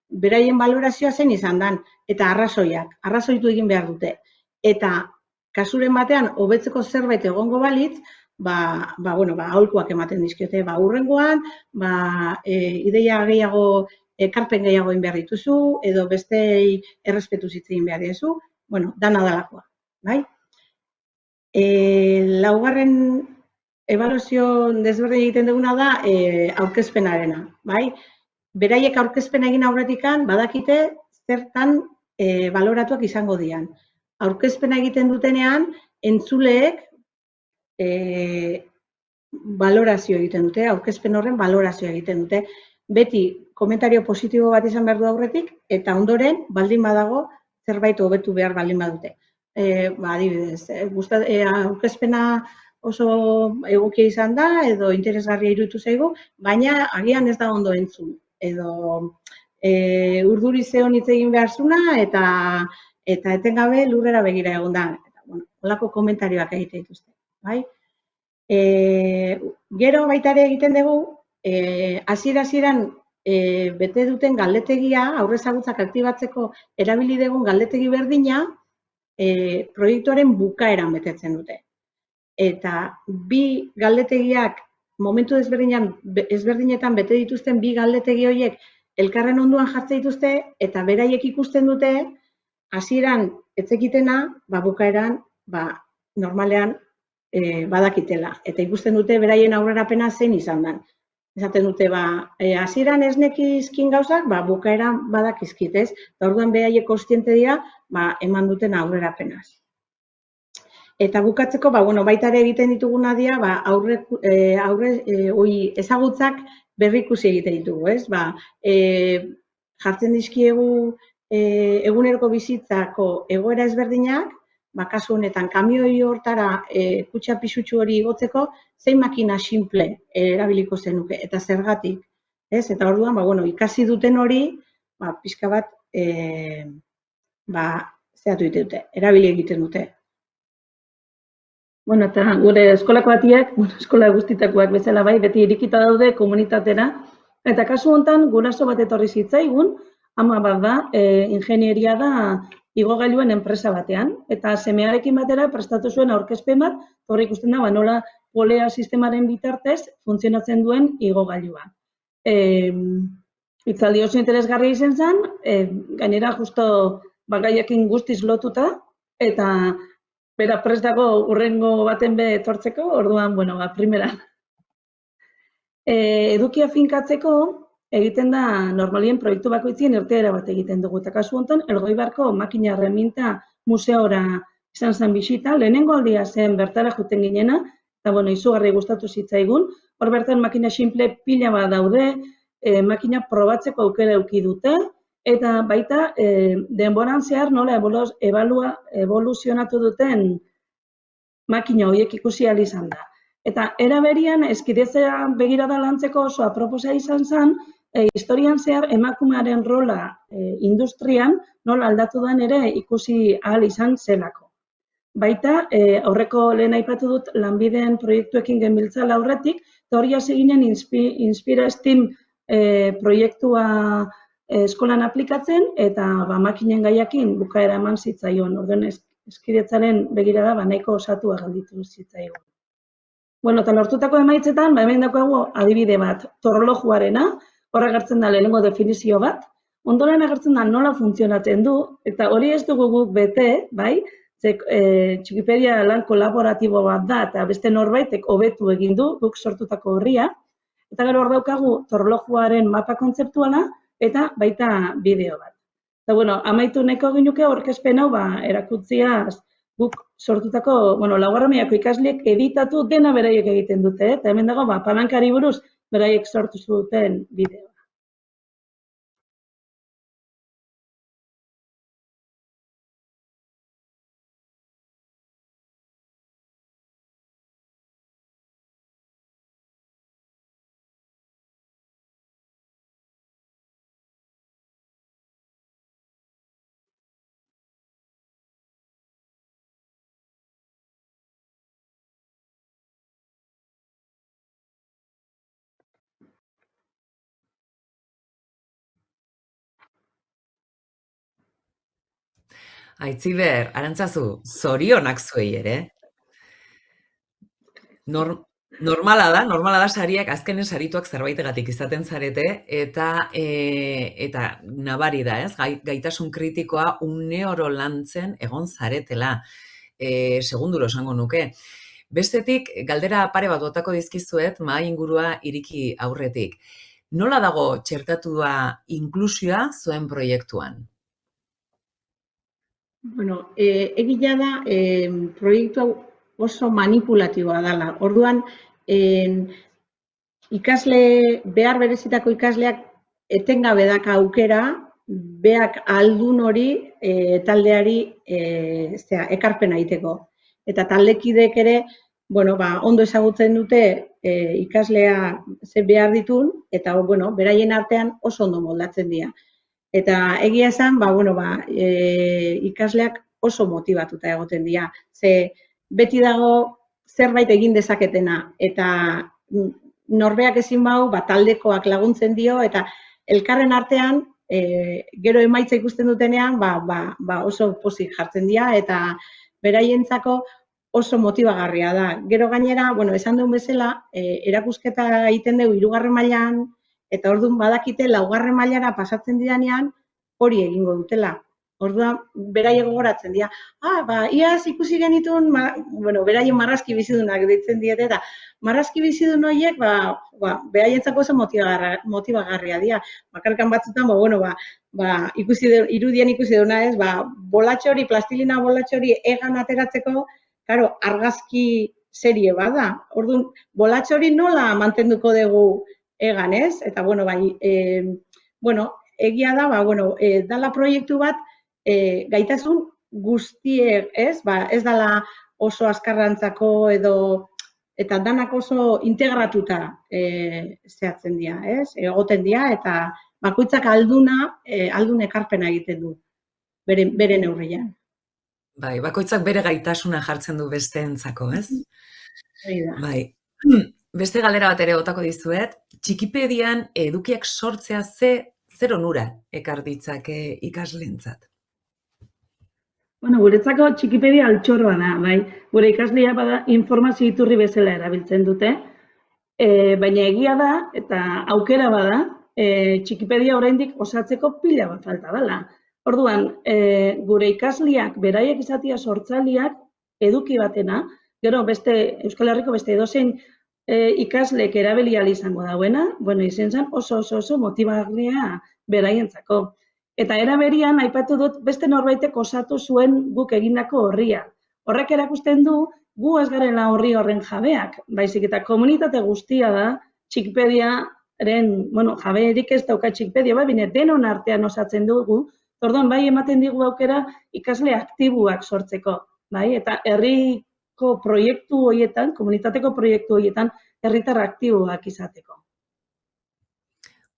beraien balorazioa zen izan dan, eta arrazoitu egin behar dute. Eta kasuren batean, hobetzeko zerbait egongo balitz, aholkuak ematen dizkiote, hurrengoan, ideia gehiago, ekarpen gehiago egin behar dituzu, edo bestei errespetu hitz behar diezu, dana dalakoa, bai? Laugarren ebaluazio desberdin egiten duguna da aurkezpenarena, bai? Beraiek aurkezpena egin aurretikan badakite zertan baloratuak izango dian. Aurkezpena egiten dutenean, entzuleek balorazio egiten dute, aurkezpen horren balorazio egiten dute. Beti komentario positibo bat izan behar du aurretik, eta ondoren, baldin badago, zerbait hobetu behar baldin badute. Adibidez, aurkezpena oso egokia izan da, edo interesgarria iruditu zaigu, baina agian ez da ondo entzun. Edo urduri zeon hitz egin behar zuna, eta etengabe lurrera begira egon da. Holako komentarioak egite dituzte. Bai? Gero baita ere egiten dugu, hasiera-hasieran bete duten galdetegia, aurrezagutzak aktibatzeko erabili dugun galdetegi berdina, proiektuaren bukaeran betetzen dute. Eta bi galdetegiak momentu ezberdinetan bete dituzten bi galdetegi horiek elkarren onduan jartzen dituzte, eta beraiek ikusten dute, hasieran etzekitena, bukaeran, normalean badakitela. Eta ikusten dute beraien aurrerapena zein izan den. Esaten dute, hasieran ez nekizkin gauzak, bukaeran badakizkit, ez? Eta orduan beraiek kontziente dira, eman duten aurrerapenaz. Eta bukatzeko, baita ere egiten dituguna dira, ezagutzak berrikusi egiten ditugu, ez? Jartzen dizkiegu eguneroko bizitzako egoera ezberdinak, kasu honetan, kamioi hortara kutxa pisutsu hori igotzeko, zein makina simple erabiliko zenuke, eta zergatik. Eta orduan, ikasi duten hori, pixka bat, zehatu egiten dute, erabili egiten dute.
Eta gure eskolako batiak, eskola guztitakoak bezala beti irikita daude komunitatera, eta kasu honetan guraso bat etorri zitzaigun, ama bat da, ingenieria da igogailuen enpresa batean, eta semearekin batera prestatu zuen aurkezpen bat, hor ikusten da, nola polea sistemaren bitartez funtzionatzen duen igogailua. Hitzaldi oso interesgarria izan zen, gainera justo gaiekin guztiz lotuta, eta bera prest dago hurrengo baten be etortzeko, orduan, primera. Edukia finkatzeko egiten da normalien proiektu bakoitzien irteera bat egiten dugu. Eta kasu honetan, Elgoibarko makina erreminta museora izan zen bisita, lehenengo aldia zen bertara juten ginena, eta izugarri gustatu zitzaigun. Hor bertan makina simple pila bat daude, makina probatzeko aukera eduki dute, eta baita denboran zehar nola evoluzionatu duten makina horiek ikusi ahal izan da. Eta era berean hezkidetzea begirada lantzeko oso aproposa izan zen, historian zehar emakumearen rola industrian nola aldatu den ere ikusi ahal izan zelako. Baita, aurreko lehen aipatu dut lanbideen proiektuekin genbiltzala aurretik, eta hori hasi ginen Inspira STEAM proiektua eskolan aplikatzen, eta makinen gaiakin bukaera eman zitzaion, orduan hezkidetzaren begirada nahiko osatua gelditu zitzaigun. Eta lortutako emaitzetan, hemen daukagu adibide bat, torlojuarena, hor agertzen da lehenengo definizio bat, ondoren agertzen da nola funtzionatzen du, eta hori ez dugu guk bete, bai, Txikipedia lan kolaboratibo bat da, eta beste norbaitek hobetu egin du, guk sortutako horria, eta gero hor daukagu torlojuaren mapa kontzeptuala, eta baita bideo bat. Eta, amaitu nahiko ginuke aurkezpen hau erakutziaz guk sortutako, laugarren mailako ikasleek editatu dena beraiek egiten dute, eta hemen dago, palankari buruz beraiek sortu zuten bideoa.
Aitziber, Arantzazu, zorionak zuei ere. Normala da sariak azkenen sarituak zerbaitegatik izaten zarete eta nabari da, ez? Gaitasun kritikoa une oro lantzen egon zaretela. Segunduro esango nuke. Bestetik, galdera pare bat botako dizkizuet mahai ingurua iriki aurretik. Nola dago txertatua inklusioa zuen proiektuan?
Bueno, egia da, proiektu hau oso manipulatiboa dela. Orduan, behar berezitako ikasleak etengabe daka aukera, beak aldun hori taldeari ekarpena egiteko. Eta taldekideek ere, ondo ezagutzen dute ikaslea ze behar ditun, eta beraien artean oso ondo moldatzen dira. Eta egia esan, ikasleak oso motibatuta egoten dira. Ze beti dago zerbait egin dezaketena, eta norbeak ezin bau, taldekoak laguntzen dio, eta elkarren artean, gero emaitza ikusten dutenean, oso pozik jartzen dira, eta beraientzako oso motibagarria da. Gero gainera, esan duen bezala, erakusketa egiten dugu 3. mailan, eta orduan badakite 4. mailara pasatzen didanean hori egingo dutela. Orduan, beraiek gogoratzen dira. Iaz ikusi genitun, beraien marrazki bizidunak deitzen diete, eta marrazki bizidun horiek, beraientzako oso motibagarria dira. Bakarkan batzutan, irudien ikusi duna ez, plastilina bolatxo hori egan ateratzeko, argazki serie bada. Orduan, bolatxo hori nola mantenduko dugu egan, ez? Eta, egia da, dala proiektu bat, gaitasun guztiek, ez? Ez dala oso azkarrantzako eta danak oso integratuta zehatzen dira, ez? Egoten dira, eta bakoitzak aldun ekarpena egiten du, bere neurrian.
Bai, bakoitzak bere gaitasuna jartzen du besteentzako, ez? Bai. Beste galdera bat ere botako dizuet, Txikipedian edukiak sortzea zer onura ekar ditzake ikasleentzat?
Guretzako Txikipedia altxorra da, bai. Gure ikasleak bada informazio iturri bezala erabiltzen dute, baina egia da, eta aukera bada, Txikipedia oraindik osatzeko pila bat falta dela. Orduan, gure ikasleak beraiek izatea sortzaileak eduki batena, gero Euskal Herriko beste edozein ikaslek erabili ahal izango dauena, izen zen oso motibagarria beraientzako. Eta era berean aipatu dut beste norbaitek osatu zuen guk egindako orria. Horrek erakusten du gu ez garela horren jabeak, baizik eta komunitate guztia da Txikipediaren, jaberik ez dauka Txikipedia, baina denon artean osatzen dugu, orduan bai ematen digu aukera ikasle aktiboak sortzeko, bai, eta herriko proiektu horietan, komunitateko proiektu horietan, herritar aktiboak izateko.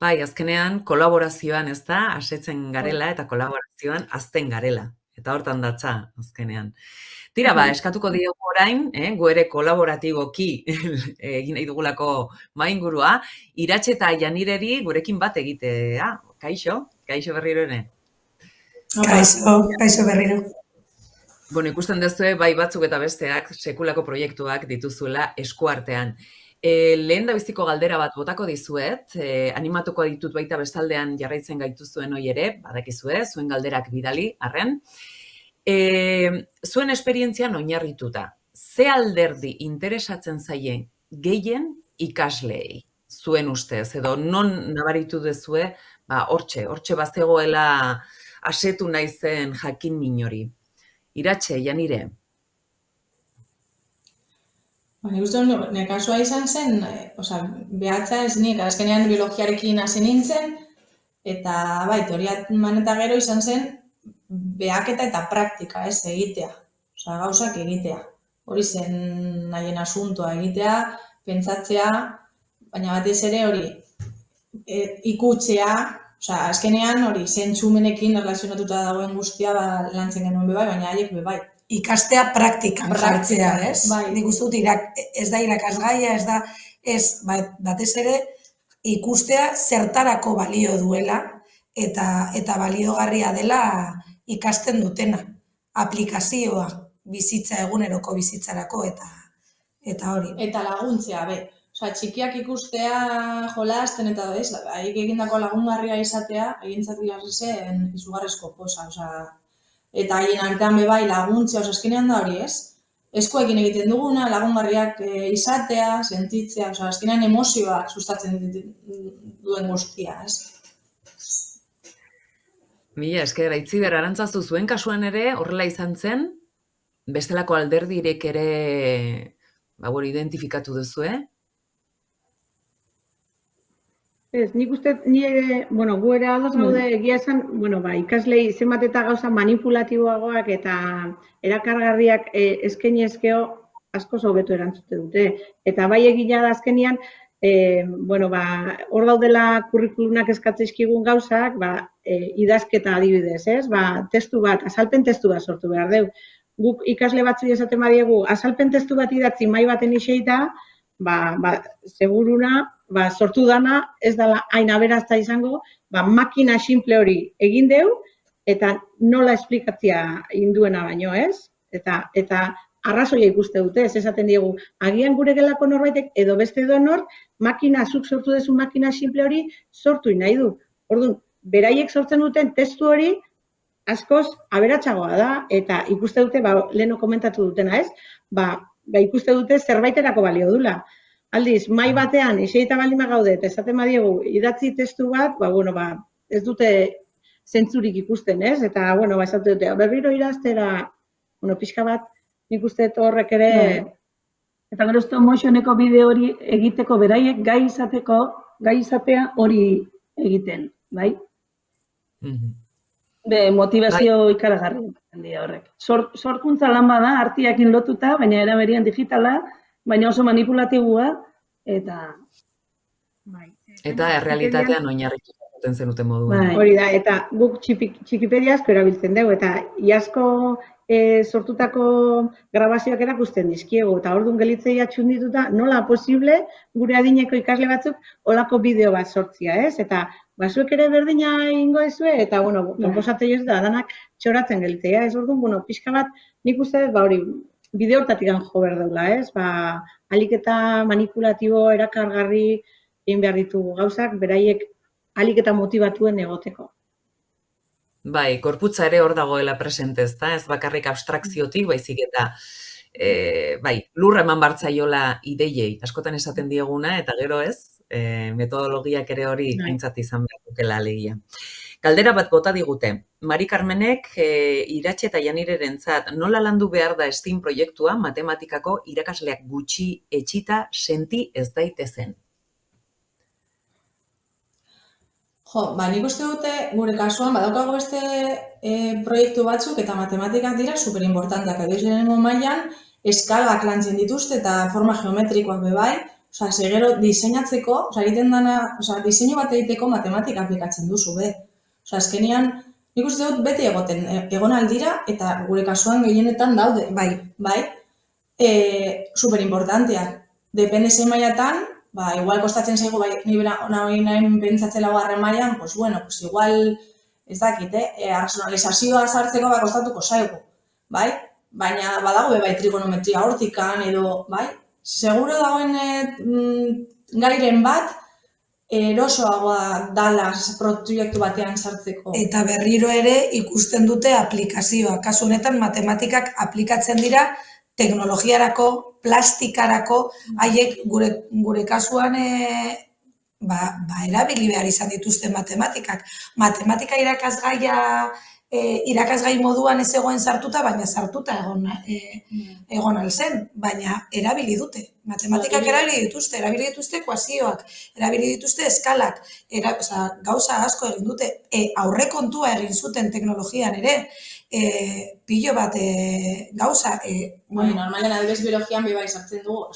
Bai, azkenean kolaborazioan, ez da, asetzen garela eta kolaborazioan hazten garela. Eta hortan datza, azkenean. Tira, eskatuko diogu orain, gu ere kolaboratiboki egin nahi dugulako maingurua, Iratxe eta Janireri gurekin bat egitea. Kaixo berriro ere.
Kaixo berriro.
Ikusten duzue, bai batzuk eta besteak sekulako proiektuak dituzuela eskuartean. Lehen da biziko galdera bat botako dizuet, animatuko ditut baita bestaldean jarraitzen gaituzuen hoi ere, badakizue, zuen galderak bidali, arren. Zuen esperientzian oinarrituta, ze alderdi interesatzen zaien gehien ikasleei, zuen ustez, edo non nabaritu duzue, hortxe bazegoela asetu naizen jakin minori. Iratxe, Janire.
Nik uste nire kasua izan zen, behatza ez nik, azkenean biologiarekin hasi nintzen, eta teoria eta gero izan zen behaketa eta praktika, ez, egitea, gauzak egitea. Hori zen nahien asuntoa egitea, pentsatzea, baina batez ere hori ikutzea, azkenean hori zentzumenekin erlazionatuta dagoen guztia lantzen genuen bebai, baina haiek bebai.
Ikastea praktikan jartzea, ez? Nik uste dut ez da irakasgaia, batez ere ikustea zertarako balio duela eta baliogarria dela ikasten dutena. Aplikazioa bizitza eguneroko bizitzarako eta Eta hori.
Eta laguntzea, txikiak ikustea jolasten eta haik egindako lagungarria izatea, egintzat zen izugarrezko poza, eta haien artean bai laguntzea, azkenean da hori, ez? Eskuekin egiten duguna, lagungarriak izatea, sentitzea, azkenean emozioak sustatzen duen guztia, ez?
Mila esker, Aitziber, Arantzazu, zuen kasuan ere horrela izan zen, bestelako alderdirek ere identifikatu duzu,
Ez, nik uste, gu ere ados gaude egia esan, ikaslei zenbat eta gauza manipulatiboagoak eta erakargarriak eskaini ezkeo asko hobeto erantzute dute. Eta bai egila da azkenian, hor daudela kurrikulunak eskatzeizkigun gauzak, idazketa adibidez, ez? Testu bat, azalpen testu bat sortu behar deu. Guk ikasle batzu esaten badiegu, azalpen testu bat idatzi mai baten iseita, seguruna, sortu dana, ez dela hain aberazta izango, makina simple hori egin deu, eta nola esplikatzia induena baino, ez? Eta arrazoia ikuste dute, ez esaten diegu, agian gure gelako norbaitek, edo beste edo nor, zuk sortu dezu makina simple hori sortu nahi du. Orduan, beraiek sortzen duten testu hori, askoz aberatsagoa da, eta ikuste dute, leheno komentatu dutena, ez? Ikuste dute zerbaiterako balio dula. Aldiz, mai batean, iseita baldin gaude, eta esaten badiegu, idatzi testu bat, ez dute zentzurik ikusten, ez? Eta, esatu dute, berriro idaztera, pixka bat, nik uste horrek ere...
Eta gero stop motioneko bideo hori egiteko beraiek gai izatea hori egiten, bai? Motivazio ikaragarri dira horrek. Sorkuntza lan bada, artiakin lotuta, baina era berean digitala, baina oso manipulatiboa, eta...
Eta errealitatean oinarrituta zenuten moduan.
Hori da, eta guk txikipedia asko erabiltzen dugu, eta iazko sortutako grabazioak erakusten dizkiegu, eta orduan gelitzei atxundituta, nola posible gure adineko ikasle batzuk olako bideo bat sortzia, ez? Eta zuek ere berdina ingo ezue, eta, konposatei ez da, danak txoratzen gelitzea, ez orduan, pixka bat, nik uste, hori, bideo hortatik jo behar deula, ez? Alik eta manipulatibo, erakargarri, egin behar ditugu gauzak, beraiek alik eta motibatuen egoteko.
Gorputza ere hor dagoela presente, ez bakarrik abstrakziotik, baizik eta lurra eman bartzaiola ideiei, askotan esaten dieguna, eta gero ez, metodologiak ere hori aintzat izan behar dukela alegia. Galdera bat bota digute, Mari Carmenek Iratxe eta Janirerentzat nola landu behar da STEAM proiektua matematikako irakasleak gutxi etxita senti ez daitezen?
Nik uste dute gure kasuan badaukago beste proiektu batzuk eta matematikak dira superimportanteak. Edoiz lehenengo mailan eskalak lantzen dituzte eta forma geometrikoak bebai, gero diseinatzeko, egiten dana, diseinu bat egiteko matematika aplikatzen duzu, azkenean, nik uste dut beti egon aldira eta gure kasuan gehienetan daude, superimportanteak. Depende zein mailatan, igual kostatzen zaigu, nire nahin pentsatzen laugarren mailan, igual, ez dakit, arrazionalizazioa sartzeko kostatuko zaigu, baina badago trigonometria hortikan edo, seguro dagoen gairen bat, erosoagoa dala proiektu batean sartzeko.
Eta berriro ere ikusten dute aplikazioa. Kasu honetan matematikak aplikatzen dira teknologiarako, plastikarako, haiek gure kasuan erabili behar izan dituzte matematikak. Matematika irakasgai moduan ez egoen sartuta, baina sartuta egon alzen, baina erabili dute. Matematikak erabili dituzte ekuazioak, erabili dituzte eskalak, gauza asko egin dute, aurrekontua egin zuten teknologian ere, pilo bat gauza.
Normalen adibidez biologian bebai sartzen dugu,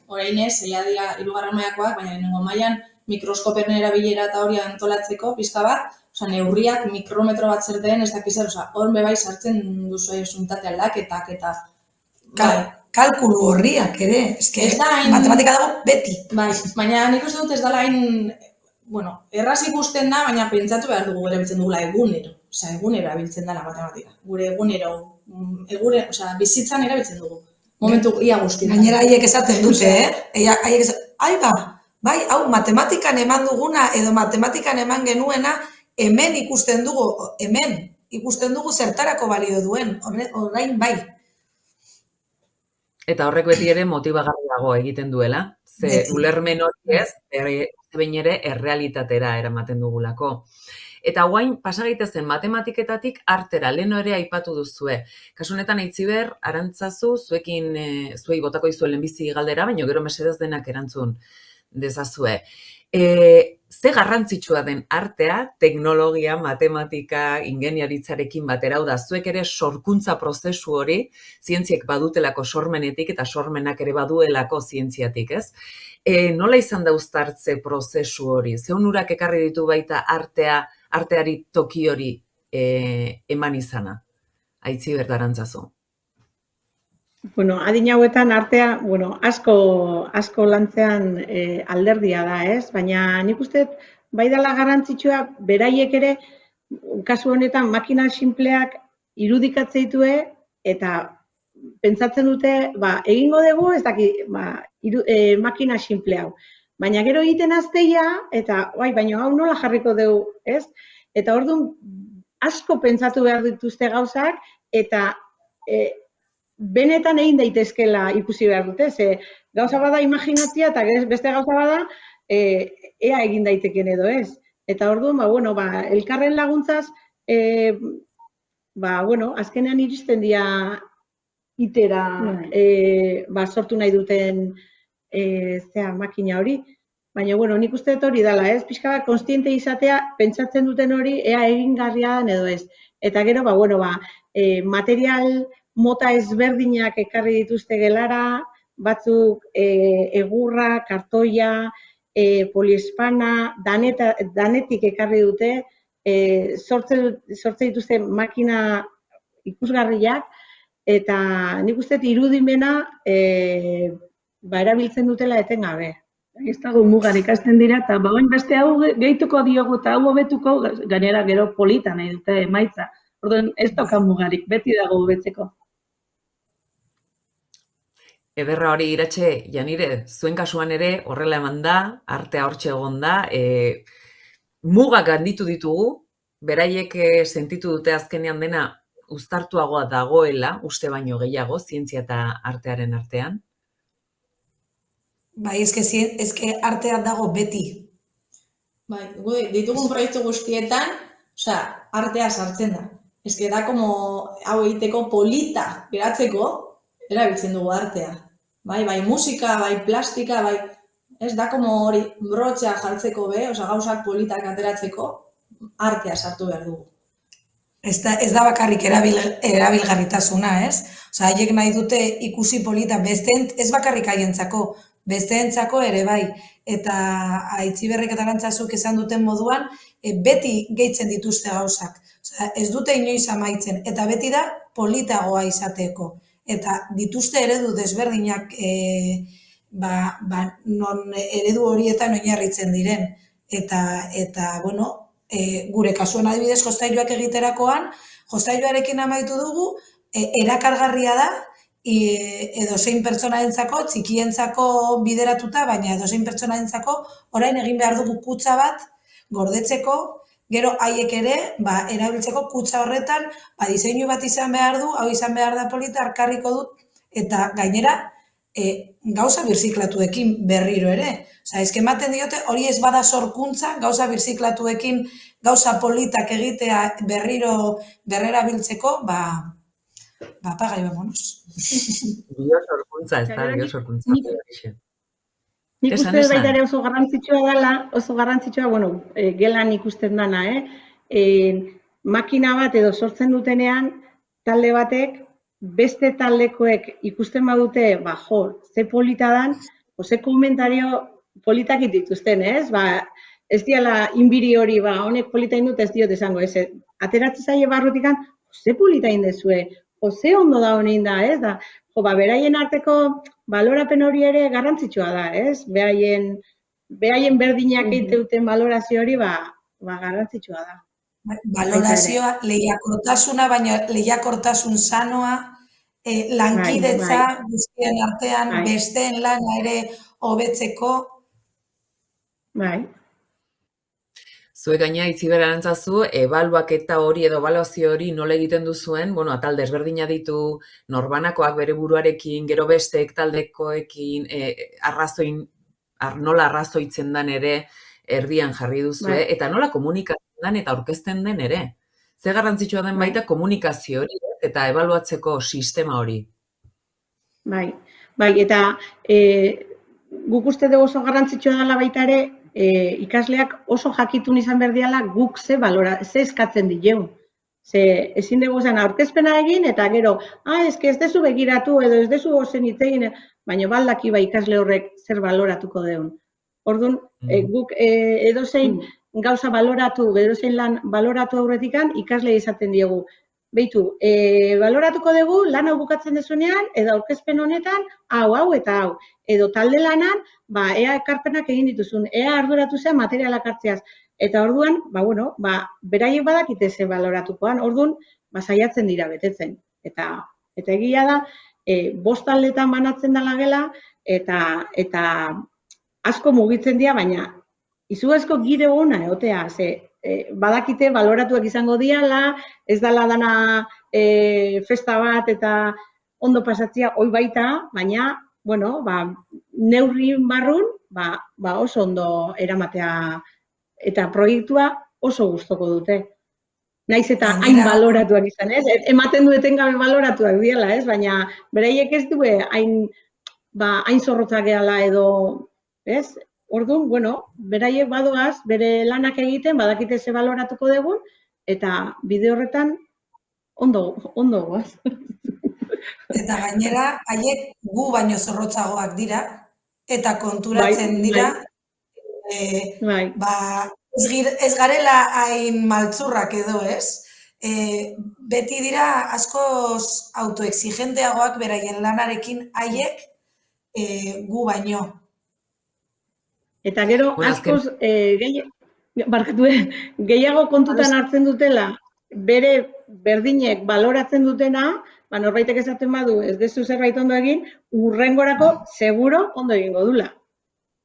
orain ez, dira 3. mailakoak, baina lehenengo mailan mikroskopen erabilera eta hori antolatzeko pizka bat, neurriak mikrometro bat zer den, ez dakizer, hor bebai sartzen duzu unitate aldaketak eta...
Kalkulu horriak ere, matematika dago beti.
Baina nik uste dut ez dela hain, erraz ikusten da, baina pentsatu behar dugu erabiltzen dugula egunero. Egunero erabiltzen dela matematika. Gure egunero, bizitzan erabiltzen dugu. momentu ia guztietan.
Gainera haiek esaten dute, haiek bai, hau matematikan eman duguna edo matematikan eman genuena hemen ikusten dugu zertarako balio duen, orain bai.
Eta horrek beti ere motibagarriago egiten duela, ze
Beti.
ulermen hori ez, behin ere errealitatera eramaten dugulako. Eta guain, pasa gaitezen matematiketatik artera, leheno ere aipatu duzue. Kasu honetan Aitziber, Arantzazu, zuei botako izuen lehenbizi galdera, baina gero mesedez denak erantzun dezazue. Ze garrantzitsua den artea, teknologia, matematika, ingeniaritzarekin batera, hau da, zuek ere sorkuntza prozesu hori, zientziek badutelako sormenetik eta sormenak ere baduelako zientziatik, ez? Nola izan da uztartze prozesu hori? Ze onurak ekarri ditu baita arteari toki hori eman izana? Aitziber eta Arantzazu.
Bueno, adin hauetan artea, asko lantzean alderdia da, ez? Baina nik uste bai dela garrantzitsua beraiek ere, kasu honetan makina sinpleak irudikatzen ditue eta pentsatzen dute, egingo dugu, ez daki, makina sinple hau. Baina gero egiten azteia, eta baina hau nola jarriko dugu, ez? Eta orduan asko pentsatu behar dituzte gauzak, eta benetan egin daitezkela ikusi behar dute, ze gauza bada imaginatzia eta beste gauza bada ea egin daiteken edo ez. Eta orduan, elkarren laguntzaz, azkenean iristen dira itera sortu nahi duten makina hori. Baina, nik uste dut hori dela, ez? Pixka bat, konstiente izatea, pentsatzen duten hori, ea egingarria den edo ez. Eta gero, material mota ezberdinak ekarri dituzte gelara, batzuk egurra, kartoia, poliespana, danetik ekarri dute, sortze dituzte makina ikusgarriak, eta nik uste irudimena erabiltzen dutela etengabe.
Ez dago mugarik ikasten dira, eta beste hau gehituko diogu eta hau hobetuko, gainera gero polita nahi dute emaitza. Orduan ez dauka mugarik, beti dago hobetzeko.
Ederra hori Iratxe, Janire, zuen kasuan ere horrela eman da, artea hortxe egon da, mugak handitu ditugu, beraiek sentitu dute azkenean dena uztartuagoa dagoela, uste baino gehiago, zientzia eta artearen artean.
Bai, ezke artea dago beti.
Bai, ditugun proiektu guztietan, artea sartzen da. Ezke da, hau egiteko polita geratzeko, erabiltzen dugu artea. Bai, musika, bai plastika, bai, ez da hori brotxea jartzeko gauzak politak ateratzeko, artea sartu behar dugu.
Ez da bakarrik erabilgarritasuna, ez? Haiek nahi dute ikusi polita, ez bakarrik haientzako, besteentzako ere bai. Eta Aitziberrek eta Arantzazuk esan duten moduan, beti gehitzen dituzte gauzak. Ez dute inoiz amaitzen, eta beti da politagoa izateko. Eta dituzte eredu desberdinak non eredu horietan oinarritzen diren. Eta gure kasuan adibidez jostailuak egiterakoan, jostailuarekin amaitu dugu, erakargarria da, edozein pertsonaentzako, txikientzako bideratuta, baina edozein pertsonaentzako orain egin behar dugu kutxa bat gordetzeko, gero haiek ere, erabiltzeko kutxa horretan, diseinu bat izan behar du, hau izan behar da polita, arkarriko dut, eta gainera, gauza birziklatuekin berriro ere. Ematen diote, hori ez bada sorkuntza, gauza birziklatuekin, gauza politak egitea berrera biltzeko, apagai bamonos.
Biosorkuntza, ez da, biosorkuntza.
Nik uste baita ere oso garrantzitsua dela, gelan ikusten dana, makina bat edo sortzen dutenean, talde batek, beste taldekoek ikusten badute, ze polita dan, ze komentario politak dituzten, ez? Ez diala inbiri hori, honek polita indut ez diot esango, ez? Ateratzen zaie barrutikan, ze polita indezue, ze ondo da honein da, ez? Beraien arteko balorapen hori ere garrantzitsua da, ez? Beraien berdinak egiten balorazio hori, garrantzitsua da.
Balorazioa, lehiakortasuna, baina lehiakortasun sanoa, lankidetza
bai,
guztien artean,
bai,
besteen lana ere hobetzeko.
bai.
Zuek gaina Itziber arantzazu, ebaluaketa hori edo ebaluazio hori nola egiten duzuen, bueno, atal desberdina ditu, norbanakoak bere buruarekin, gero besteek taldekoekin, nola arrazoitzen den ere erdian jarri duzue,
Bai,
eta nola komunikatzen den eta aurkezten den ere. Ze garrantzitsua den
bai,
baita komunikazio hori eta ebaluatzeko sistema hori.
bai, bai, eta guk uste dugu oso garrantzitsua dela baita ere, ikasleak oso jakitun izan behar diala guk ze eskatzen diegu. Ze ezin dugu zen aurkezpena egin, eta gero, eske ez dezu begiratu, edo ez dezu ozen hitz egin, baina baldaki ba ikasle horrek zer baloratuko deun. Orduan, guk edozein gauza baloratu, edozein lan baloratu aurretikan, ikasle izaten diegu. Beitu, baloratuko dugu lan hau bukatzen dezunean, edo aurkezpen honetan, hau eta hau. Edo talde lanan, ea ekarpenak egin dituzun, ea arduratu zen materialak hartzeaz. Eta orduan, beraiek badakite ze baloratukoan, orduan, saiatzen dira betetzen. Eta egia da, 5 taldetan banatzen dela gela, eta asko mugitzen dira, baina izugarrizko gide ona egotea, ze badakite baloratuak izango diala, ez dala dana festa bat eta ondo pasatzea hoi baita, baina, neurri barrun, oso ondo eramatea eta proiektua oso gustoko dute. Naiz eta hain baloratuak izan, ez? Ematen du etengabe baloratuak diela, ez? Baina beraiek ez du hain zorrotzak gehala edo, ez? Orduan, beraiek badoaz, bere lanak egiten, badakite ze baloratuko dugun, eta bide horretan ondo goaz.
Eta gainera, haiek gu baino zorrotzagoak dira, eta konturatzen dira, ez garela hain maltzurrak edo, ez? Beti dira askoz autoexigenteagoak beraien lanarekin haiek gu baino.
Eta gero, askoz gehiago kontutan hartzen dutela, bere berdinek baloratzen dutena, norbaitek esaten badu, ez dezu zerbait ondo egin, hurrengorako seguro ondo egingo dula.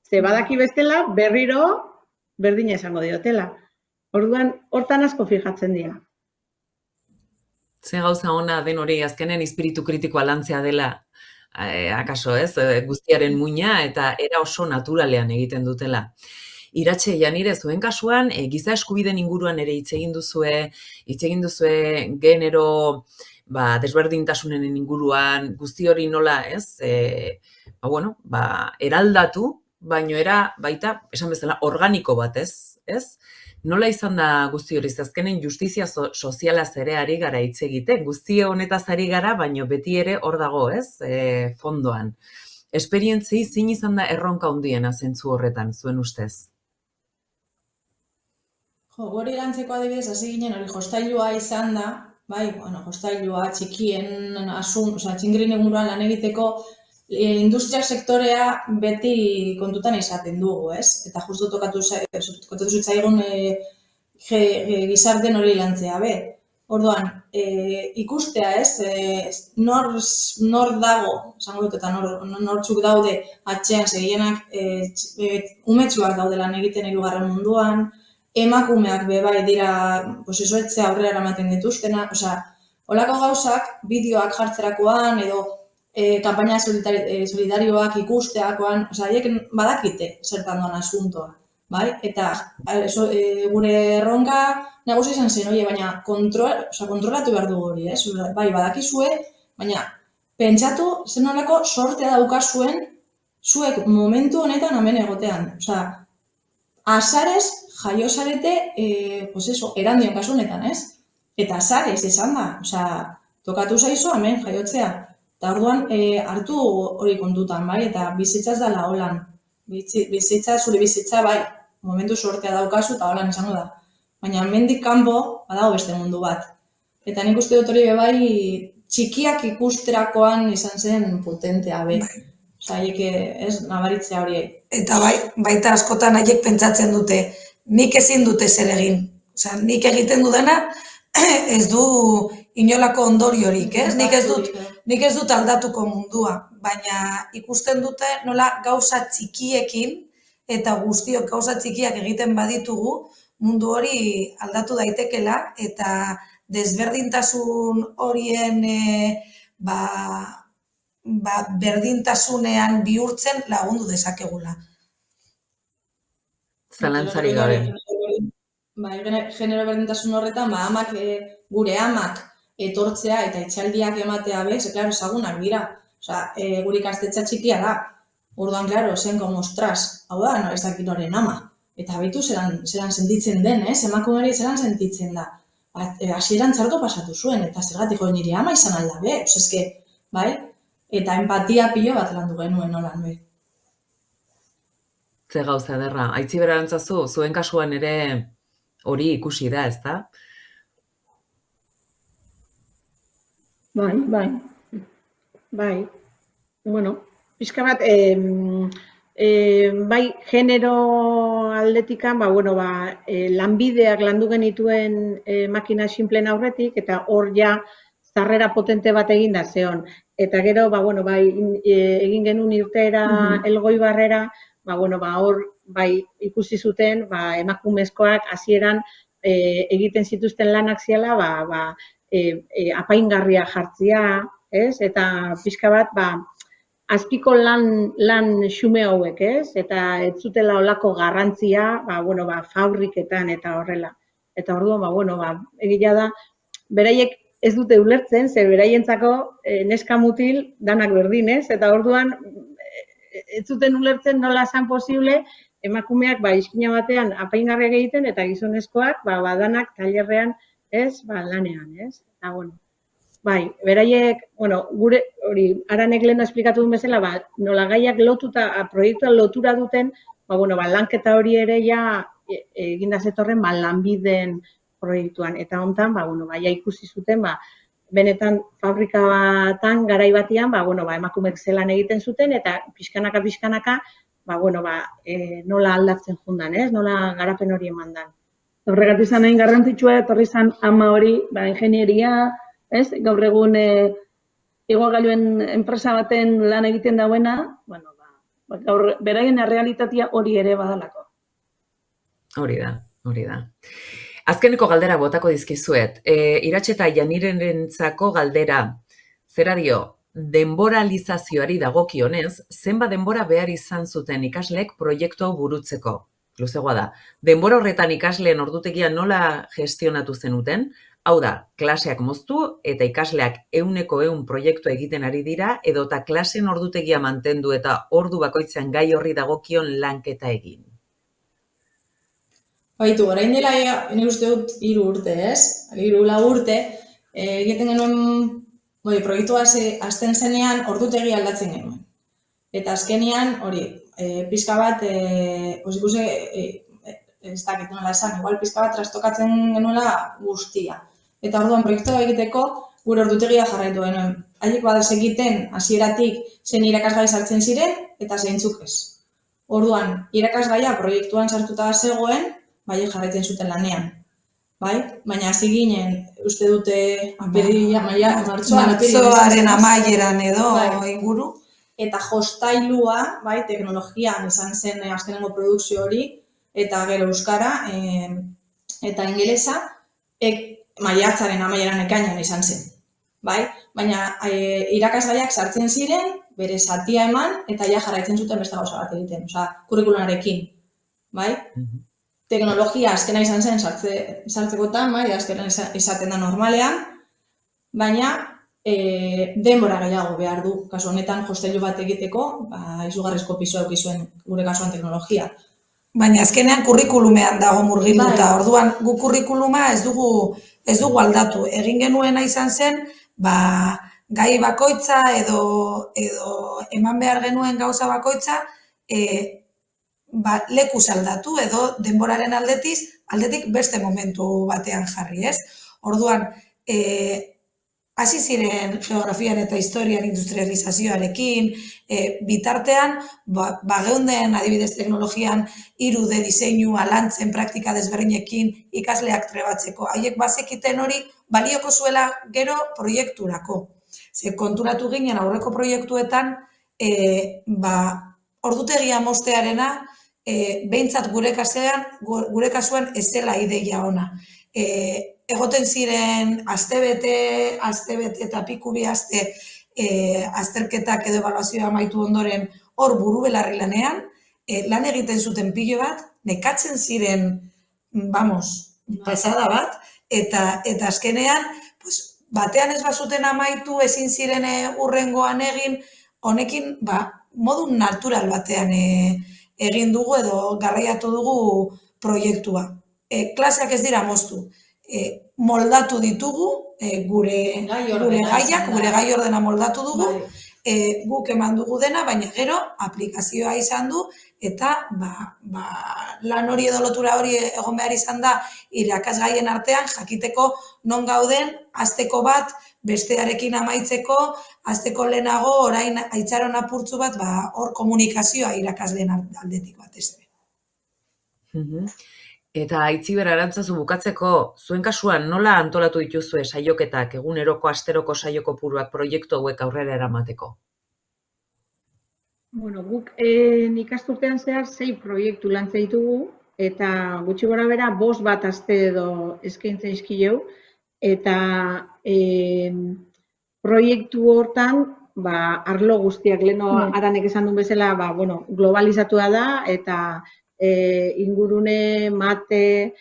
Ze badaki bestela, berriro berdina esango diotela. Orduan, hortan asko fijatzen dira.
Ze gauza ona den hori azkenen espiritu kritikoa lantzea dela, akaso ez, guztiaren muina eta era oso naturalean egiten dutela. Iratxe, Janire, zuen kasuan, giza eskubideen inguruan ere hitz egin duzue genero desberdintasunen inguruan, guzti hori nola, ez, eraldatu, baino era baita, esan bezala, organiko bat, ez? Nola izan da guzti hori, azkenen justizia sozialaz ere ari gara hitz egiten, guzti honetaz ari gara, baino beti ere hor dago, ez, fondoan. Esperientzia zein izan da erronka handiena zentzu horretan, zuen ustez?
Gori lantzeko adibidez, hasi ginen hori jostailua izan da, jostailua txikien txingirien inguruan lan egiteko, industria sektorea beti kontutan izaten dugu, ez? Eta justu tokatu zitzaigun gizarten hori lantzea, Orduan, ikustea, ez? Nor dago, esango dut, eta nortzuk daude atxean segienak umetsuak daude lan egiten 3. munduan, emakumeak bai dira, etzea aurrera eramaten dituztena, holako gauzak, bideoak jartzerakoan, edo kanpaina solidarioak ikusteakoan, haiek badakite zertan doan asuntoa, bai? Eta gure erronka nagusi izan zen, baina kontrolatu behar dugu hori, ez? Bai, badakizue, baina pentsatu zen nolako sortea daukazuen zuek momentu honetan hemen egotean. Azarez jaio zarete, erandion kasu honetan, ez? Eta azarez esan da, tokatu zaizu hemen jaiotzea. Eta orduan hartu hori kontutan, bai, eta bizitzaz dela holan. Zure bizitza, bai, momentu sortea daukazu eta holan izango da. Baina hemendik kanpo badago beste mundu bat. Eta nik uste dut hori bai txikiak ikusterakoan izan zen potentea, haiek ez nabaritzea hori.
Eta baita askotan haiek pentsatzen dute, nik ezin dute zer egin. Nik egiten dudana ez du inolako ondoriorik, ez? Nik ez dut aldatuko mundua, baina ikusten dute nola gauza txikiekin eta guztiok gauza txikiak egiten baditugu, mundu hori aldatu daitekela eta desberdintasun horien berdintasunean bihurtzen lagundu dezakegula.
Zalantzarik gabe.
Genero berdintasun horretan, amak, gure amak etortzea eta etxaldiak ematea bez, klaro, ezagunak dira. Osea, gure ikastetxa txikia da. Orduan, klaro, zen como, ostras, hau da, no, ez dakit noren ama. Eta behitu zelan sentitzen den, emakumeari zelan sentitzen da. Hasieran txarto pasatu zuen, eta zergatik nire ama izan aldabe, eske, bai? Eta empatia pilo bat landu genuen holan, bai.
Ze gauza ederra. Aitzi berarantzazu, zuen kasuan ere hori ikusi da, ez da?
Bai. Bueno, pixka bat, bai, genero aldetikan, lanbideak landu genituen makina sinplen aurretik, eta hor ja zarrera potente bat egin da zeon. Eta gero, egin genuen irteera Elgoibarrera, hor, ikusi zuten, emakumezkoak hasieran egiten zituzten lanak ziela, apaingarria jartzia, ez? Eta pixka bat, azpiko lan xume hauek, ez? Eta ez zutela olako garrantzia, fabriketan eta horrela. Eta orduan, egia da, beraiek ez dute ulertzen, ze beraientzako neska mutil danak berdin, ez? Eta orduan, ez zuten ulertzen nola zan posible, emakumeak iskina batean apaingarriak egiten, eta gizonezkoak, danak tailerrean, ez? Lanean, ez? Eta, bai, beraiek, gure, hori, Aranek lehen esplikatu duen bezala, nola gaiak lotuta, proiektuan lotura duten, lanketa hori ere ja eginda zetorren lanbideen proiektuan. Eta hontan, ja ikusi zuten, benetan fabrika batan, garai batian, emakumeek zelan egiten zuten, eta pixkanaka, nola aldatzen jundan, ez? Nola garapen hori eman dan.
Horregatik izan nahi garrantzitsua, etorri izan ama hori, ingenieria, ez? Gaur egun igogailuen enpresa baten lan egiten dauena, gaur beraien errealitatea hori ere badalako.
Hori da. Azkeneko galdera botako dizkizuet. Iratxe eta Janirenentzako galdera. Zera dio, denboralizazioari dagokionez, zenbat denbora behar izan zuten ikasleek proiektu hau burutzeko? Luzegoa da. Denbora horretan ikasleen ordutegia nola gestionatu zenuten? Hau da, klaseak moztu eta ikasleak 100% proiektua egiten ari dira, edota klaseen ordutegia mantendu eta ordu bakoitzean gai horri dagokion lanketa egin.
Baitu, orain dela, nik uste dut 3 urte, ez? 3-4 urte, egiten genuen, proiektua hasten zenean ordutegi aldatzen genuen. Eta azkenean, hori, pixka bat, ikusi, ez dakit nola esan, igual pixka bat trastokatzen genuela guztia. Eta orduan proiektua egiteko gure ordutegia jarraitu genuen. Haiek badaz egiten hasieratik zein irakasgai sartzen ziren eta zeintzuk ez. Orduan, irakasgaia proiektuan sartuta zegoen, jarraitzen zuten lanean. Baina hasi ginen, uste dute
martxoaren amaieran edo inguru.
Eta jostailua, teknologian izan zen azkenengo produkzio hori, eta gero euskara eta ingelesa, maiatzaren amaieran ekainan izan zen. Baina irakasgaiak sartzen ziren, bere zatia eman, eta jarraitzen zuten beste gauza bat egiten, kurrikulunarekin. Teknologia azkena izan zen sartzekotan, azkena izaten da normalean, baina denbora gehiago behar du. Kasu honetan, jostailu bat egiteko, izugarrizko pisua eukizuen gure kasuan teknologia.
Baina azkenean kurrikulumean dago murgilduta. Orduan, gu kurrikuluma ez dugu aldatu. Egin genuena izan zen, gai bakoitza edo eman behar genuen gauza bakoitza, lekuz aldatu edo denboraren aldetik beste momentu batean jarri, ez? Orduan, hasi ziren geografian eta historian industrializazioarekin, bitartean, geunden adibidez teknologian 3D diseinua lantzen praktika desberdinekin ikasleak trebatzeko. Haiek bazekiten hori balioko zuela gero proiekturako. Ze konturatu ginen aurreko proiektuetan, ordutegia mostearena, behintzat gure kasuan ez zela ideia ona. Egoten ziren astebete eta piku bi aste azterketak edo ebaluazioa amaitu ondoren hor buru belarri lanean, lan egiten zuten pilo bat, nekatzen ziren, pasada bat, eta azkenean, batean ez bazuten amaitu, ezin ziren hurrengoan egin, honekin modu natural batean egin dugu edo garraiatu dugu proiektua. Klaseak ez dira moztu. Moldatu ditugu gure gaiak, gure gai ordena moldatu dugu, guk eman dugu dena, baina gero aplikazioa izan du, eta lan hori edo lotura hori egon behar izan da irakasgaien artean jakiteko non gauden, hasteko bat, bestearekin amaitzeko, hasteko lehenago, orain aitzaron apurtzu bat, hor komunikazioa irakasleen aldetik batez ere.
Eta Aitziber Arantzazu bukatzeko, zuen kasuan nola antolatu dituzue saioketak eguneroko asteroko saio kopuruak proiektu hauek aurrera eramateko?
Bueno, guk ikasturtean zehar 6 proiektu lantzen ditugu eta gutxi gorabehera 5 bat aste edo eskaintzen dizkiegu eta proiektu hortan arlo guztiak leno Aranek esan duen bezala, globalizatua da eta ingurune, mate,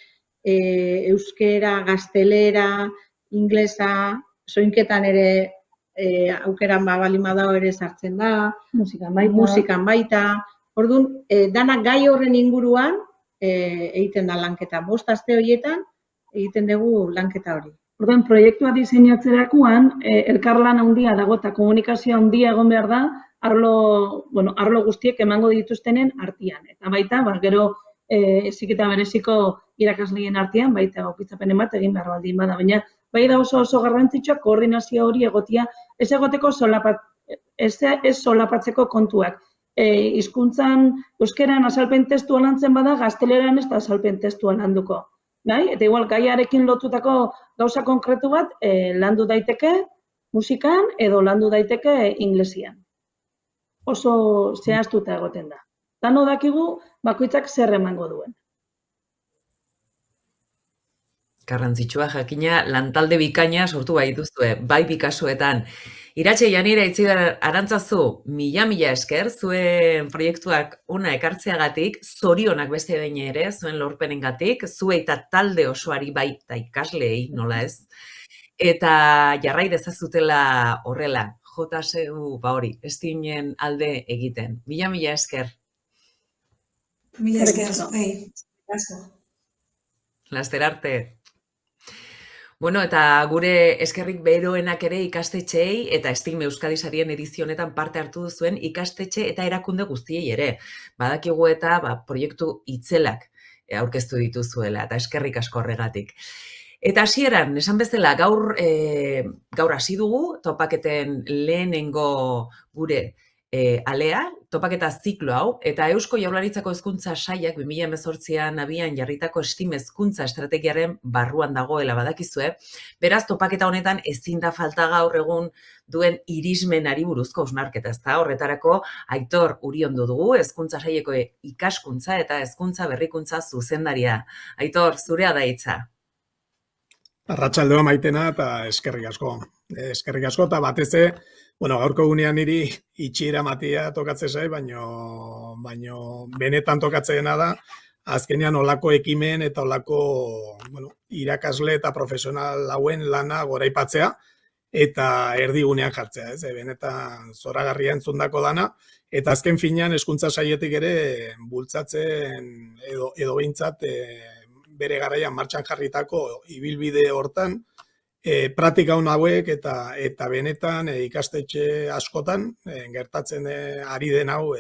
euskera, gaztelera, inglesa, soinketan ere aukeran balin badago ere sartzen da, musikan baita. Orduan, dana gai horren inguruan egiten da lanketa. 5 aste horietan egiten dugu lanketa hori.
Orduan, proiektua diseinatzerakoan, elkarlan handia dago eta komunikazio handia egon behar da, arlo guztiek emango dituztenen artean. Eta baita, gero heziketa bereziko irakasleen artean, baita okitzapenen bat egin behar baldin bada. Baina, bai da oso garrantzitsua koordinazio hori egotia, ez egoteko ez solapatzeko kontuak. Hizkuntzan euskeran azalpen testua lantzen bada, gazteleran ez da azalpen testua landuko. Eta igual, gaiarekin lotutako gauza konkretu bat landu daiteke musikan edo landu daiteke inglesian. Oso zehaztuta egoten da. Dano dakigu bakoitzak zer emango duen.
Garrantzitsua jakina lantalde bikaina sortu baituzue, bai bikasuetan. Iratxe Janira Aitziber Arantzazu, mila esker, zuen proiektuak ona ekartzeagatik, zorionak beste behin ere, zuen lorpenengatik, zuei eta talde osoari baita ikasleei, nola ez? Eta jarrai dezazutela horrela, JSU hori, estinen alde egiten. Mila esker.
Mila esker, zuei.
Laster arte. Bueno, eta gure eskerrik beroenak ere ikastetxeei eta Estigme Euskadi Sarien edizio honetan parte hartu duzuen ikastetxe eta erakunde guztiei ere. Badakigu eta proiektu itzelak aurkeztu dituzuela eta eskerrik asko horregatik. Eta hasieran, esan bezala, gaur hasi dugu topaketen lehenengo gure alea, topaketa ziklo hau, eta Eusko Jaurlaritzako Hezkuntza Sailak 2018an abian jarritako STEAM hezkuntza estrategiaren barruan dagoela badakizue, beraz topaketa honetan ezin da falta gaur egun duen irismenari buruzko hausnarketa, ezta? Horretarako Aitor Uriondo dugu, Hezkuntza Saileko ikaskuntza eta hezkuntza berrikuntza zuzendaria. Aitor, zurea da hitza.
Arratsaldeon Maitena eta eskerrik asko. Eskerrik asko eta batez ere, gaurko egunean niri itxiera matia tokatzen zait, baino benetan tokatzena da, azkenean olako ekimen eta olako irakasle eta profesional hauen lana goraipatzea eta erdigunean jartzea, ez? Benetan zoragarria entzundako dana, eta azken finean hezkuntza sailetik ere bultzatzen edo behintzat bere garaian martxan jarritako ibilbide hortan, praktika hon hauek eta benetan ikastetxe askotan gertatzen ari den hau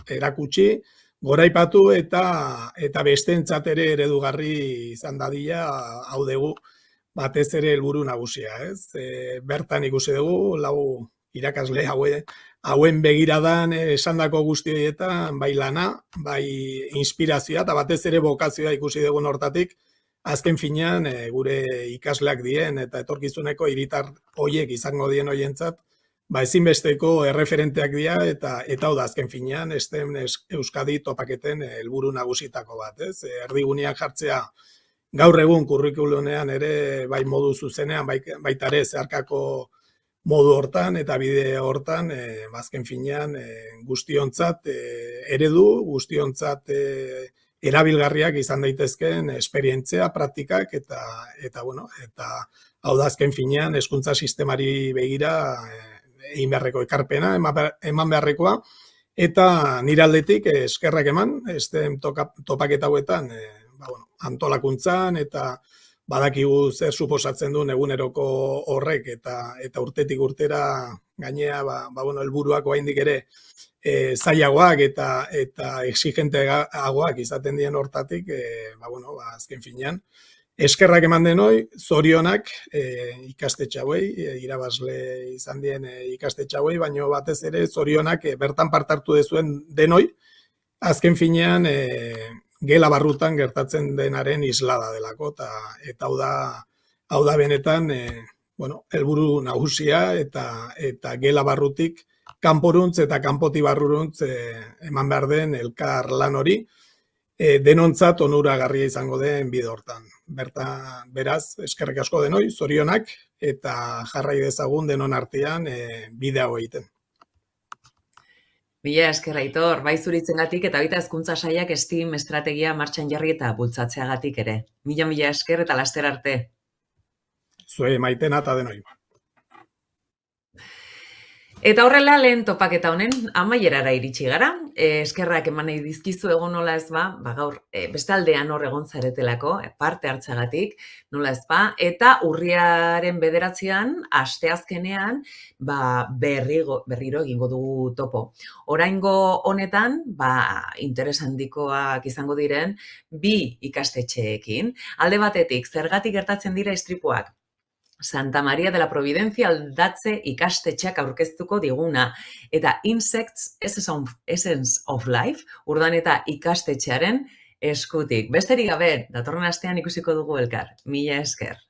erakutsi, goraipatu eta besteentzat ere eredugarri izan dadila hau dugu batez ere helburu nagusia, ez? Bertan ikusi dugu, lau irakasle hauen begiradan esandako guzti horietan, bai lana, bai inspirazioa, eta batez ere bokazioa ikusi dugun hortatik, azken finean gure ikasleak dien eta etorkizuneko hiritar hoiek izango dien hoientzat, ba ezinbesteko erreferenteak dira eta hau da azken finean STEM Euskadi topaketen helburu nagusitako bat, ez? Erdigunean jartzea gaur egun kurrikulunean ere bai modu zuzenean, baita ere zeharkako modu hortan eta bide hortan, azken finean guztiontzat eredu, guztiontzat erabilgarriak izan daitezkeen esperientzia, praktikak eta hau da azken finean hezkuntza sistemari begira egin beharreko ekarpena, eman beharrekoa, eta nire aldetik eskerrak eman, STEM topaketa hauetan, antolakuntzan eta badakigu zer suposatzen duen eguneroko horrek eta urtetik urtera gainea helburuak oraindik ere zailagoak eta exigenteagoak izaten dien hortatik, azken finean eskerrak eman denoi, zorionak ikastetxe hauei, irabazle izan dien ikastetxe hauei, baina batez ere zorionak bertan parte hartu dezuen denoi, azken finean gela barrutan gertatzen denaren islada delako, eta hau da benetan, helburu nagusia eta gela barrutik kanporuntz eta kanpoti barruruntz eman behar den elkar lan hori, denontzat onuragarria izango den bide hortan. Beraz, eskerrik asko denoi, zorionak, eta jarrai dezagun denon artean bide hau egiten.
Mila esker Aitor, bai zuritzengatik eta baita hezkuntza sailak STEAM estrategia martxan jarri eta bultzatzeagatik ere. Mila esker eta laster arte.
Zuei maitena eta denoi.
Eta horrela lehen topaketa honen amaierara iritsi gara. Eskerrak eman nahi dizkizu egon nola ez ba, gaur bestaldean hor egon zaretelako, parte hartzagatik, nola ez ba, eta urriaren 9an, asteazkenean, berriro egingo dugu topo. Oraingo honetan, interes handikoak izango diren, 2 ikastetxeekin. Alde batetik, zergatik gertatzen dira istripuak? Santa Maria de la Providencia aldatze ikastetxeak aurkeztuko diguna, eta Insects Essence of Life Urdaneta ikastetxearen eskutik. Besterik gabe, datorren astean ikusiko dugu elkar. Mila esker.